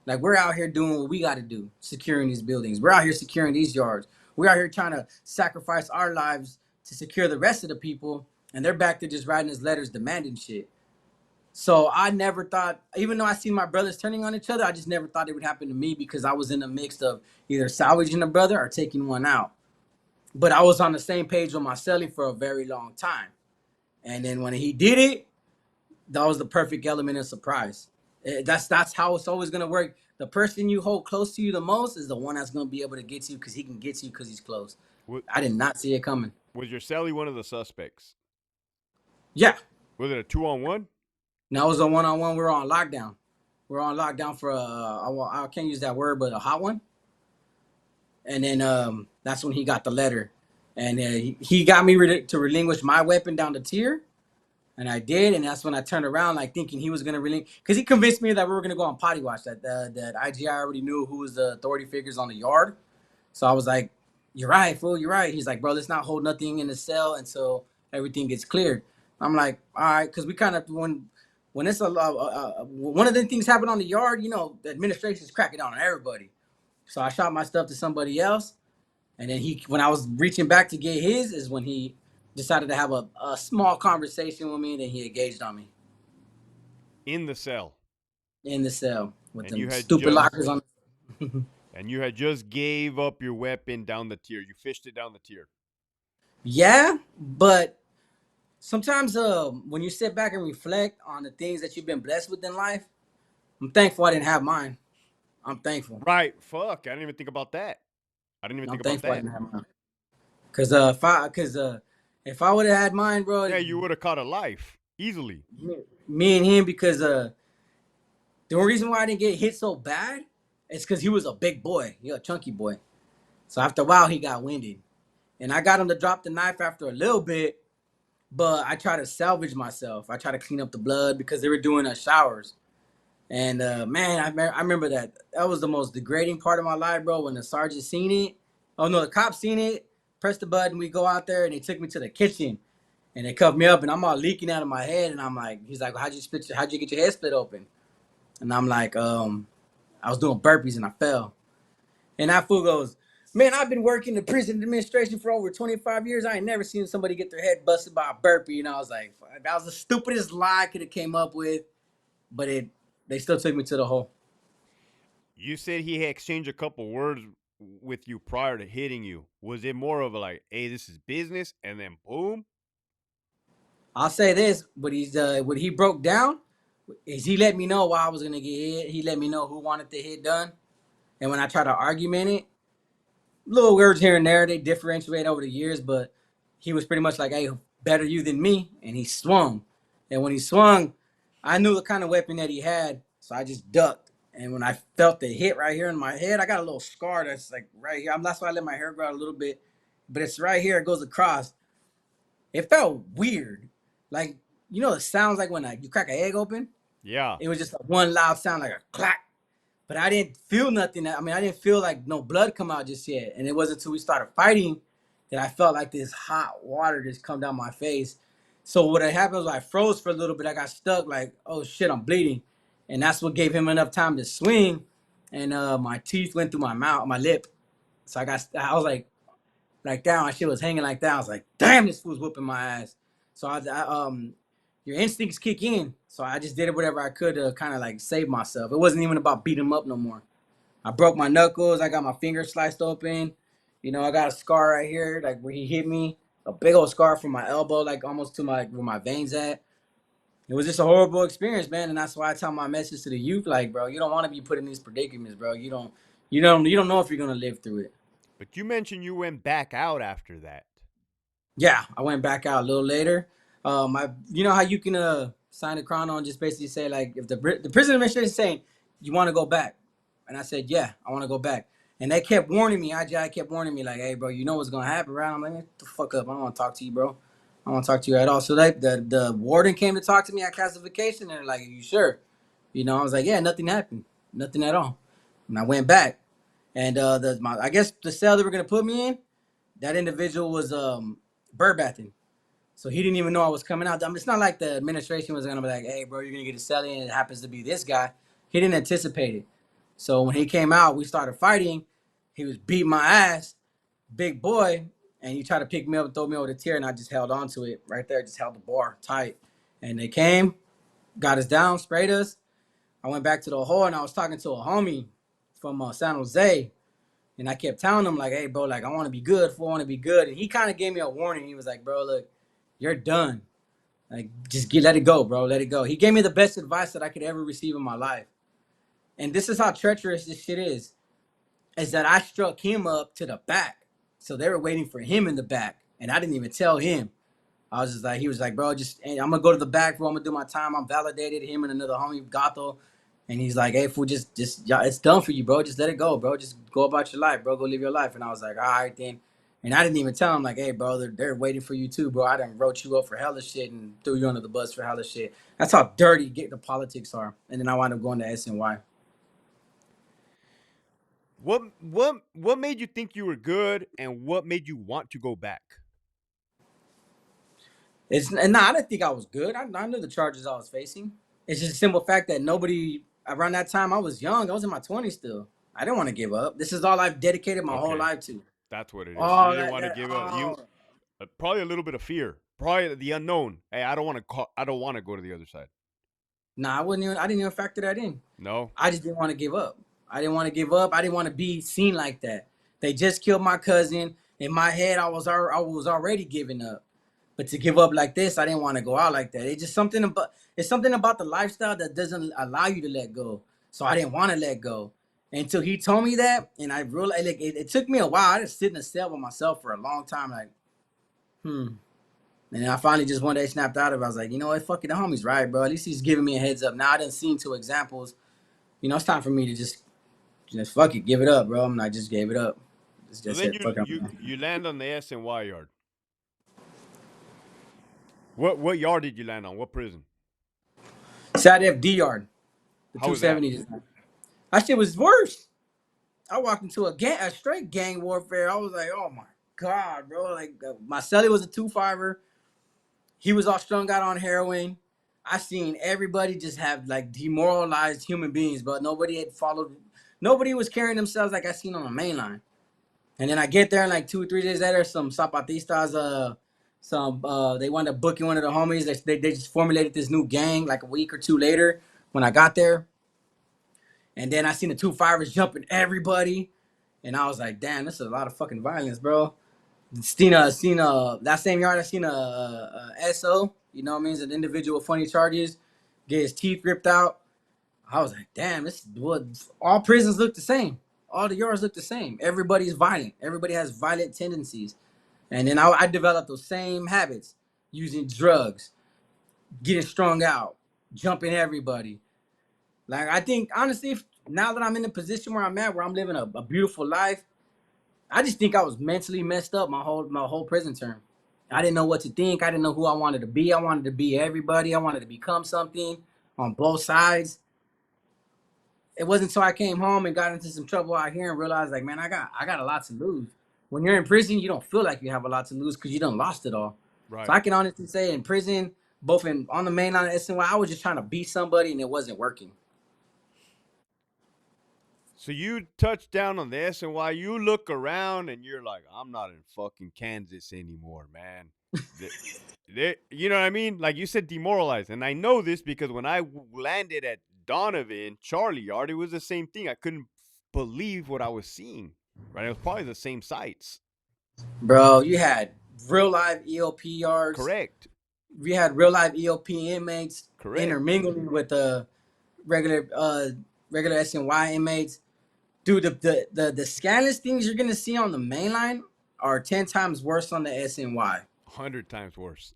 Like we're out here doing what we got to do, securing these buildings. We're out here securing these yards. We're out here trying to sacrifice our lives to secure the rest of the people, and they're back there just writing us letters demanding shit. So I never thought, even though I see my brothers turning on each other, I just never thought it would happen to me because I was in the mix of either salvaging a brother or taking one out. But I was on the same page with my celly for a very long time. And then when he did it, that was the perfect element of surprise. That's how it's always gonna work. The person you hold close to you the most is the one that's gonna be able to get to you because he can get to you because he's close. I did not see it coming. Was your Sally one of the suspects? Yeah, Was it a 2-on-1? now it was a one-on-one. We were on lockdown. We were on lockdown for I can't use that word, but a hot one. And then that's when he got the letter, and he got me to relinquish my weapon down the tier. And I did, and that's when I turned around, like thinking he was gonna really, because he convinced me that we were gonna go on potty watch. That IGI already knew who was the authority figures on the yard. So I was like, "You're right, fool. You're right." He's like, "Bro, let's not hold nothing in the cell until everything gets cleared." I'm like, "All right," because we kind of when it's one of the things happen on the yard, you know, the administration's cracking down on everybody. So I shot my stuff to somebody else, and then when I was reaching back to get his, is when he decided to have a small conversation with me, and then he engaged on me In the cell. in the cell with And you them had stupid lockers just on. and you had just gave up your weapon down the tier. You fished it down the tier. Yeah, but sometimes when you sit back and reflect on the things that you've been blessed with in life, I'm thankful I didn't have mine. I'm thankful. Right. Fuck. I didn't even think about that. I didn't even I'm think about thankful I that. didn't have mine. If I would have had mine, bro, Yeah, you would have caught a life easily. me and him, because the only reason why I didn't get hit so bad is because he was a big boy, a chunky boy. So after a while, he got winded, and I got him to drop the knife after a little bit. But I try to salvage myself. I try to clean up the blood because they were doing showers. And man, I remember that was the most degrading part of my life, bro. When the sergeant seen it, oh no, the cop seen it, pressed the button, we go out there, and they took me to the kitchen, and they cuffed me up, and I'm all leaking out of my head, and I'm like, he's like, how'd you get your head split open? And I'm like, I was doing burpees and I fell. And that fool goes, man, I've been working the prison administration for over 25 years. I ain't never seen somebody get their head busted by a burpee. And I was like, that was the stupidest lie I could have came up with, but they still took me to the hole. You said he had exchanged a couple words with you prior to hitting you. Was it more of a like, hey, this is business, and then boom? I'll say this, but what he broke down is he let me know why I was gonna get hit. He let me know who wanted the hit done. And when I try to argument it, little words here and there, they differentiate over the years, but he was pretty much like, hey, better you than me. And he swung. And when he swung, I knew the kind of weapon that he had. So I just ducked. And when I felt the hit right here in my head, I got a little scar that's like right here. That's why I let my hair grow out a little bit. But it's right here. It goes across. It felt weird. Like, it sounds like when you crack an egg open? Yeah. It was just one loud sound, like a clack. But I didn't feel nothing. I mean, I didn't feel like no blood come out just yet. And it wasn't until we started fighting that I felt like this hot water just come down my face. So what had happened was I froze for a little bit. I got stuck, like, oh shit, I'm bleeding. And that's what gave him enough time to swing. And my teeth went through my mouth, my lip. So I was like that. My shit was hanging like that. I was like, damn, this fool's whooping my ass. So your instincts kick in. So I just did whatever I could to kind of like save myself. It wasn't even about beating him up no more. I broke my knuckles. I got my finger sliced open. I got a scar right here, like where he hit me. A big old scar from my elbow, like almost to where my veins at. It was just a horrible experience, man, and that's why I tell my message to the youth, like, bro, you don't want to be put in these predicaments, bro. You don't know if you're gonna live through it. But you mentioned you went back out after that. Yeah, I went back out a little later. You know how you can sign a chrono and just basically say like, if the prison administration is saying you want to go back, and I said yeah, I want to go back, and they kept warning me. IGI kept warning me like, hey bro, you know what's gonna happen, right? I'm like, get the fuck up. I don't want to talk to you, bro. I don't want to talk to you at all. So the warden came to talk to me at classification, and they're like, are you sure? I was like, yeah, nothing happened, nothing at all, and I went back, and I guess the cell they were gonna put me in, that individual was bird bathing. So he didn't even know I was coming out. I mean, it's not like the administration was gonna be like, "Hey, bro, you're gonna get a cell in." It happens to be this guy. He didn't anticipate it. So when he came out, we started fighting. He was beating my ass, big boy, and he tried to pick me up and throw me over the tier, and I just held on to it right there, just held the bar tight. And they came, got us down, sprayed us. I went back to the hole, and I was talking to a homie from San Jose, and I kept telling him like, "Hey, bro, like I want to be good, I want to be good." And he kind of gave me a warning. He was like, "Bro, look, you're done. Like, just let it go, bro. Let it go." He gave me the best advice that I could ever receive in my life. And this is how treacherous this shit is that I struck him up to the back. So they were waiting for him in the back. And I didn't even tell him. I was just like, he was like, bro, I'm going to go to the back, bro. I'm going to do my time. I'm validated. Him and another homie, Gato. And he's like, hey, fool, just, yeah, it's done for you, bro. Just let it go, bro. Just go about your life, bro. Go live your life. And I was like, all right, then. And I didn't even tell him, like, hey, bro, they're waiting for you too, bro. I done wrote you up for hella shit and threw you under the bus for hella shit. That's how dirty the politics are. And then I wound up going to SNY. What made you think you were good, and what made you want to go back? I didn't think I was good. I knew the charges I was facing. It's just a simple fact that nobody around that time, I was young. I was in my 20s still. I didn't want to give up. This is all I've dedicated my whole Okay, life to. that's what it is. You Oh, didn't want to give up. You probably a little bit of fear, probably the unknown. Hey, I don't want to call. I don't want to go to the other side. Nah, I didn't even factor that in. No. I just didn't want to give up. I didn't want to give up. I didn't want to be seen like that. They just killed my cousin. In my head, I was already giving up. But to give up like this, I didn't want to go out like that. It's something about the lifestyle that doesn't allow you to let go. So I didn't want to let go until he told me that, and I realized like it took me a while. I just sit in a cell with myself for a long time, like, and then I finally just one day snapped out of it. I was like, you know what, fuck it, the homie's right, bro. At least he's giving me a heads up. Now I done seen two examples. It's time for me to just fuck it, give it up, bro. I just gave it up. So Just then said, you fuck it. you you land on the S&Y yard. What yard did you land on? What prison? Sad D yard, the How was that? 270. That shit was worse. I walked into a straight gang warfare. I was like, oh my god, bro. Like my celly was a 2-5er. He was all strung out on heroin. I seen everybody just have like demoralized human beings, but nobody had followed. Nobody was carrying themselves like I seen on the main line. And then I get there and like 2 or 3 days later, some zapatistas, they wound up booking one of the homies. They just formulated this new gang like a week or two later when I got there. And then I seen the 2-5ers jumping everybody. And I was like, damn, this is a lot of fucking violence, bro. Seen that same yard. I seen a SO. You know what I mean? It's an individual with funny charges. Get his teeth ripped out. I was like, damn, this what all prisons look the same. All the yards look the same. Everybody's violent. Everybody has violent tendencies. And then I developed those same habits, using drugs, getting strung out, jumping everybody. Like I think honestly, now that I'm in the position where I'm at, where I'm living a beautiful life, I just think I was mentally messed up my whole prison term. I didn't know what to think. I didn't know who I wanted to be. I wanted to be everybody. I wanted to become something on both sides. It wasn't until I came home and got into some trouble out here and realized, like, man, I got a lot to lose. When you're in prison, you don't feel like you have a lot to lose because you done lost it all. So Right. I can honestly say, in prison, both in on the main line of SNY, I was just trying to be somebody and it wasn't working. So you touch down on the S&Y, you look around and you're like, I'm not in fucking Kansas anymore, man. The- you know what I mean? Like you said, demoralized. And I know this because when I landed at Donovan, Charlie Yard, it was the same thing. I couldn't believe what I was seeing. Right? It was probably the same sites. Bro, you had real live EOP yards. Correct. We had real life EOP inmates Correct. intermingling with the regular regular SNY inmates. Dude, the scandalous things you're gonna see on the main line are 10 times worse on the SNY. 100 times worse.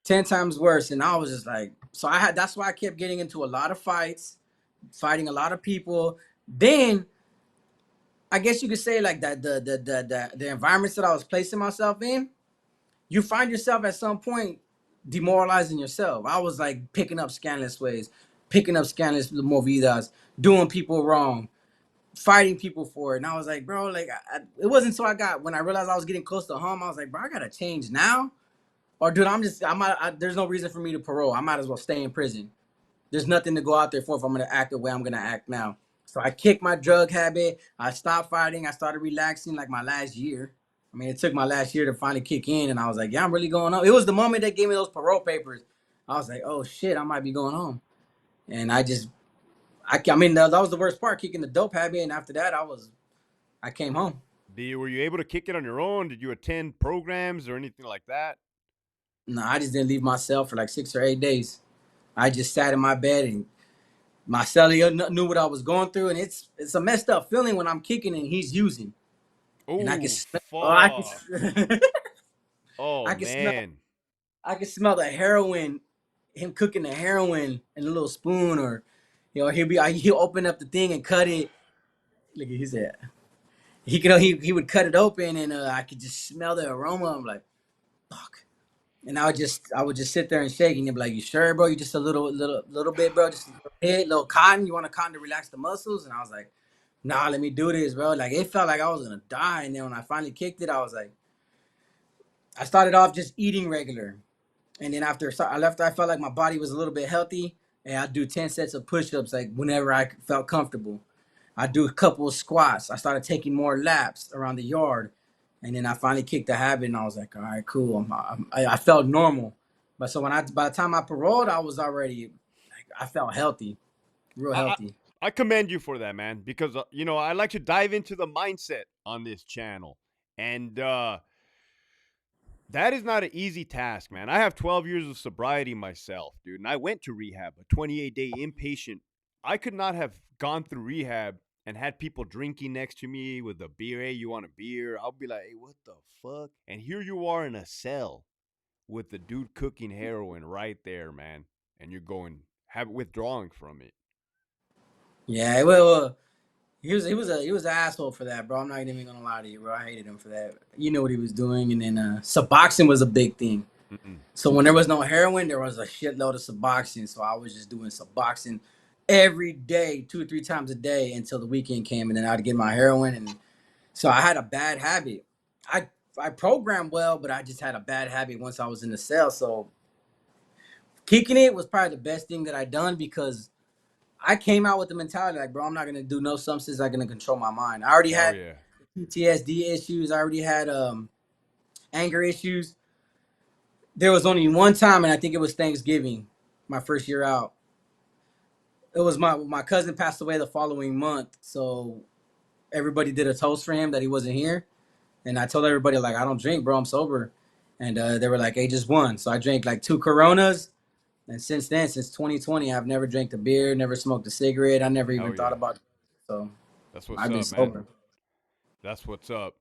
10 times worse. And I was just like, so I had that's why I kept getting into a lot of fights, fighting a lot of people. Then I guess you could say like that the environments that I was placing myself in, you find yourself at some point demoralizing yourself. I was like picking up scandalous ways, picking up scandalous movidas, doing people wrong, fighting people for it. And I was like, bro, like it wasn't until when I realized I was getting close to home, I was like, bro, I gotta change now. Or dude, there's no reason for me to parole. I might as well stay in prison. There's nothing to go out there for if I'm gonna act the way I'm gonna act now. So I kicked my drug habit. I stopped fighting. I started relaxing like my last year. I mean, it took my last year to finally kick in, and I was like, yeah, I'm really going home. It was the moment they gave me those parole papers. I was like, oh shit, I might be going home. And I mean, that was the worst part, kicking the dope habit. And after that, I came home. Were you able to kick it on your own? Did you attend programs or anything like that? No, I just didn't leave my cell for like 6 or 8 days. I just sat in my bed and my cellular knew what I was going through, and it's a messed up feeling when I'm kicking and he's using, and I can Oh, smell. Oh, fuck. Oh, I can smell. man. I can smell the heroin, him cooking the heroin in a little spoon, or he'll open up the thing and cut it. Look, he said he would cut it open, and I could just smell the aroma. I'm like, fuck. And I would just sit there and shake, and he'd be like, "You sure, bro? You just a little bit, bro? Just a little bit, little cotton. You want a cotton to relax the muscles?" And I was like, "Nah, let me do this, bro." Like it felt like I was gonna die, and then when I finally kicked it, I was like, I started off just eating regular, and then after I left, I felt like my body was a little bit healthy, and I'd do 10 sets of push-ups like whenever I felt comfortable. I do a couple of squats. I started taking more laps around the yard, and then I finally kicked the habit. And I was like, all right, cool. I felt normal, but so by the time I paroled, I was already like I felt healthy, real I, I, healthy. I commend you for that, man, because, I like to dive into the mindset on this channel. And that is not an easy task, man. I have 12 years of sobriety myself, dude, and I went to rehab, a 28-day inpatient. I could not have gone through rehab and had people drinking next to me with a beer. Hey, you want a beer? I'll be like, hey, what the fuck? And here you are in a cell with the dude cooking heroin right there, man. And you're going, have withdrawing from it. Yeah, well, he was an asshole for that, bro. I'm not even gonna lie to you, bro. I hated him for that. You know what he was doing, and then Suboxone was a big thing. Mm-mm. So when there was no heroin, there was a shitload of Suboxone. So I was just doing Suboxone every day, 2 or 3 times a day until the weekend came, and then I'd get my heroin. And so I had a bad habit. I programmed well, but I just had a bad habit once I was in the cell. So kicking it was probably the best thing that I done because I came out with the mentality like, bro, I'm not gonna do no substance that's gonna control my mind. I already Hell had yeah. PTSD issues. I already had anger issues. There was only one time, and I think it was Thanksgiving, my first year out. It was my cousin passed away the following month, so everybody did a toast for him that he wasn't here, and I told everybody like I don't drink, bro, I'm sober, and they were like, hey, just one. So I drank like 2 Coronas, and since then, since 2020, I've never drank a beer, never smoked a cigarette, I never even Hell thought yeah. about it. So That's what's I've been up, man. sober. That's what's up.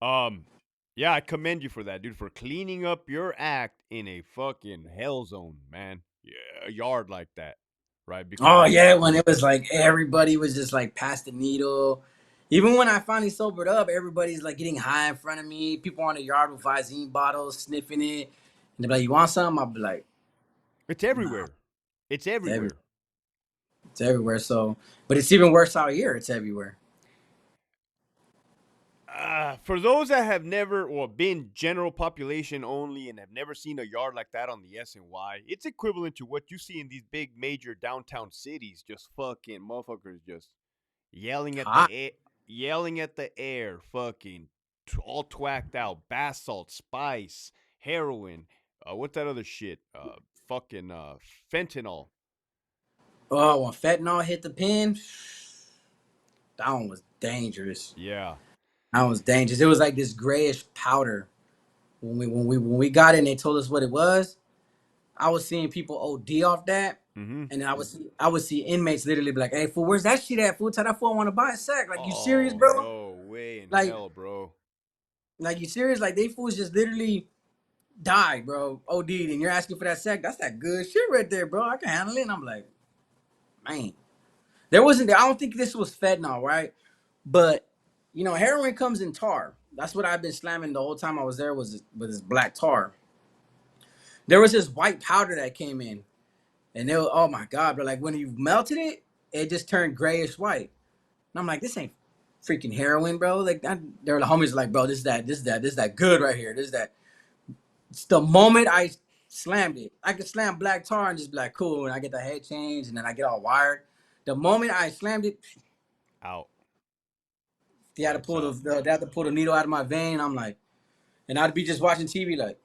Um, yeah, I commend you for that, dude, for cleaning up your act in a fucking hell zone, man. Yeah, a yard like that, right? Because Oh yeah, when it was like everybody was just like past the needle. Even when I finally sobered up, everybody's like getting high in front of me. People on the yard with Visine bottles, sniffing it. And they're like, "You want some?" I'll be like, it's "Nah, everywhere. It's it's everywhere. everywhere. It's everywhere." So, but it's even worse out here. It's everywhere. For those that have never or been general population only and have never seen a yard like that on the SNY, it's equivalent to what you see in these big major downtown cities. Just fucking motherfuckers just yelling at the Hot. air, yelling at the air, fucking all twacked out, bath salt, spice, heroin. What's that other shit? Fucking fentanyl. Oh, when fentanyl hit the pen, that one was dangerous. Yeah. That was dangerous. It was like this grayish powder. When we got it and they told us what it was, I was seeing people OD off that, Mm-hmm. and then I would see inmates literally be like, "Hey, fool, where's that shit at? Fool, tell that fool I want to buy a sack. Like, you serious, Oh bro? no way in Like, hell, bro. like you serious? Like, they fools just literally died, bro. OD'd, and you're asking for that sack? That's that good shit right there, bro. I can handle it." And I'm like, man, there wasn't. I don't think this was fentanyl, right? But heroin comes in tar. That's what I've been slamming the whole time I was there was this black tar. There was this white powder that came in. And they were, oh my God, but like when you melted it, it just turned grayish white. And I'm like, this ain't freaking heroin, bro. Like they're the homies like, bro, this is that good right here. This is that. It's the moment I slammed it. I could slam black tar and just be like, cool, and I get the head change and then I get all wired. The moment I slammed it, Out. they had to Lights pull out. they had to pull the needle out of my vein. I'm like, and I'd be just watching TV like,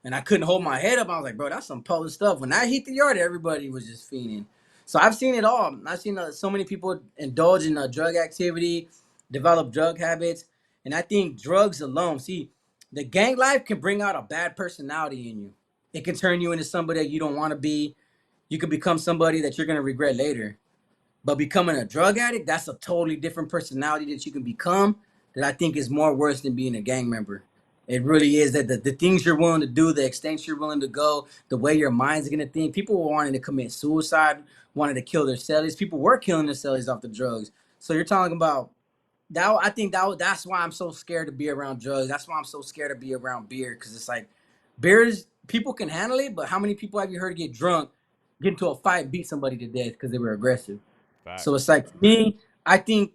and I couldn't hold my head up. I was like, bro, that's some potent stuff. When I hit the yard, everybody was just fiending. So I've seen it all. I've seen so many people indulge in drug activity, develop drug habits, and I think drugs alone. See, the gang life can bring out a bad personality in you. It can turn you into somebody that you don't want to be. You could become somebody that you're gonna regret later. But becoming a drug addict, that's a totally different personality that you can become that I think is more worse than being a gang member. It really is that the things you're willing to do, the extent you're willing to go, the way your mind's gonna think. People were wanting to commit suicide, wanted to kill their cellies. People were killing their cellies off the drugs. So you're talking about that. I think that's why I'm so scared to be around drugs. That's why I'm so scared to be around beer because it's like beer is people can handle it, but how many people have you heard get drunk, get into a fight, beat somebody to death because they were aggressive? So it's Facts. like for me, I think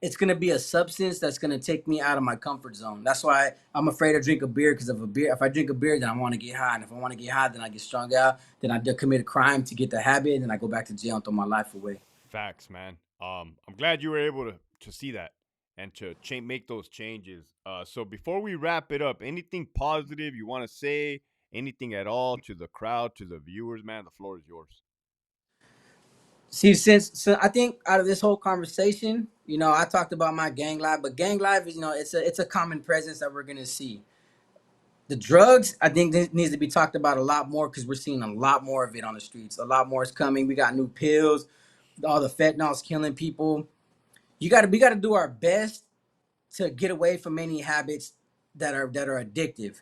it's gonna be a substance that's gonna take me out of my comfort zone. That's why I'm afraid to drink a beer because if I drink a beer, then I want to get high, and if I want to get high, then I get strung out. Then I commit a crime to get the habit, and then I go back to jail and throw my life away. Facts, man. I'm glad you were able to see that and to make those changes. So before we wrap it up, anything positive you want to say? Anything at all to the crowd, to the viewers, man? The floor is yours. See, so I think out of this whole conversation, I talked about my gang life, but gang life is, it's a common presence that we're gonna see. The drugs, I think, this needs to be talked about a lot more because we're seeing a lot more of it on the streets. A lot more is coming. We got new pills. All the fentanyl's killing people. We gotta do our best to get away from any habits that are addictive.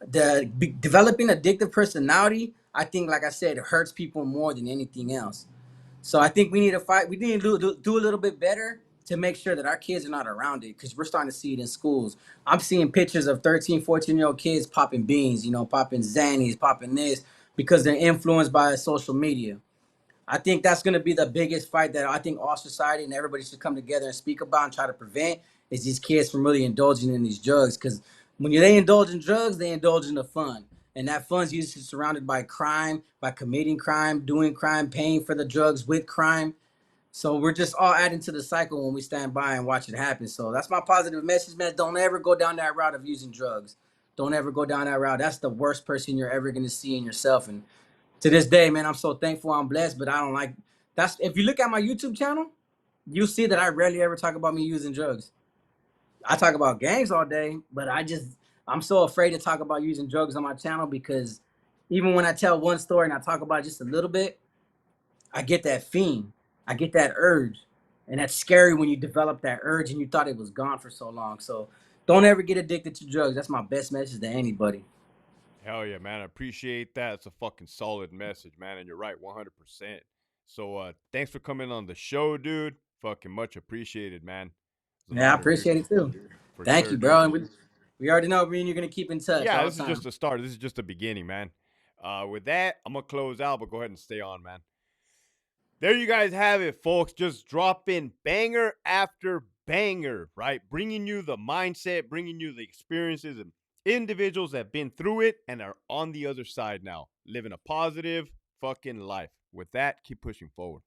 Developing addictive personality, I think, like I said, it hurts people more than anything else. So I think we need to fight. We need to do a little bit better to make sure that our kids are not around it because we're starting to see it in schools. I'm seeing pictures of 13, 14-year-old kids popping beans, popping Xannies, popping this because they're influenced by social media. I think that's going to be the biggest fight that I think all society and everybody should come together and speak about and try to prevent is these kids from really indulging in these drugs. Because when they indulge in drugs, they indulge in the fun. And that fun's usually surrounded by crime, by committing crime, doing crime, paying for the drugs with crime. So we're just all adding to the cycle when we stand by and watch it happen. So that's my positive message, man. Don't ever go down that route of using drugs. Don't ever go down that route. That's the worst person you're ever going to see in yourself. And to this day, man, I'm so thankful, I'm blessed, but I don't like that's if you look at my YouTube channel, you see that I rarely ever talk about me using drugs. I talk about gangs all day, but I'm so afraid to talk about using drugs on my channel because even when I tell one story and I talk about it just a little bit, I get that fiend. I get that urge. And that's scary when you develop that urge and you thought it was gone for so long. So don't ever get addicted to drugs. That's my best message to anybody. Hell yeah, man. I appreciate that. It's a fucking solid message, man. And you're right, 100%. So thanks for coming on the show, dude. Fucking much appreciated, man. It's an Yeah, I honor, dude. appreciate it too. For Thank sure, you, dude. bro. And we already know me and you're gonna keep in touch Yeah, all this the is just time. a start. This is just the beginning, man. With that, I'm gonna close out, but go ahead and stay on, man. There you guys have it, folks. Just dropping banger after banger, right? Bringing you the mindset, bringing you the experiences and individuals that have been through it and are on the other side now, living a positive fucking life. With that, keep pushing forward.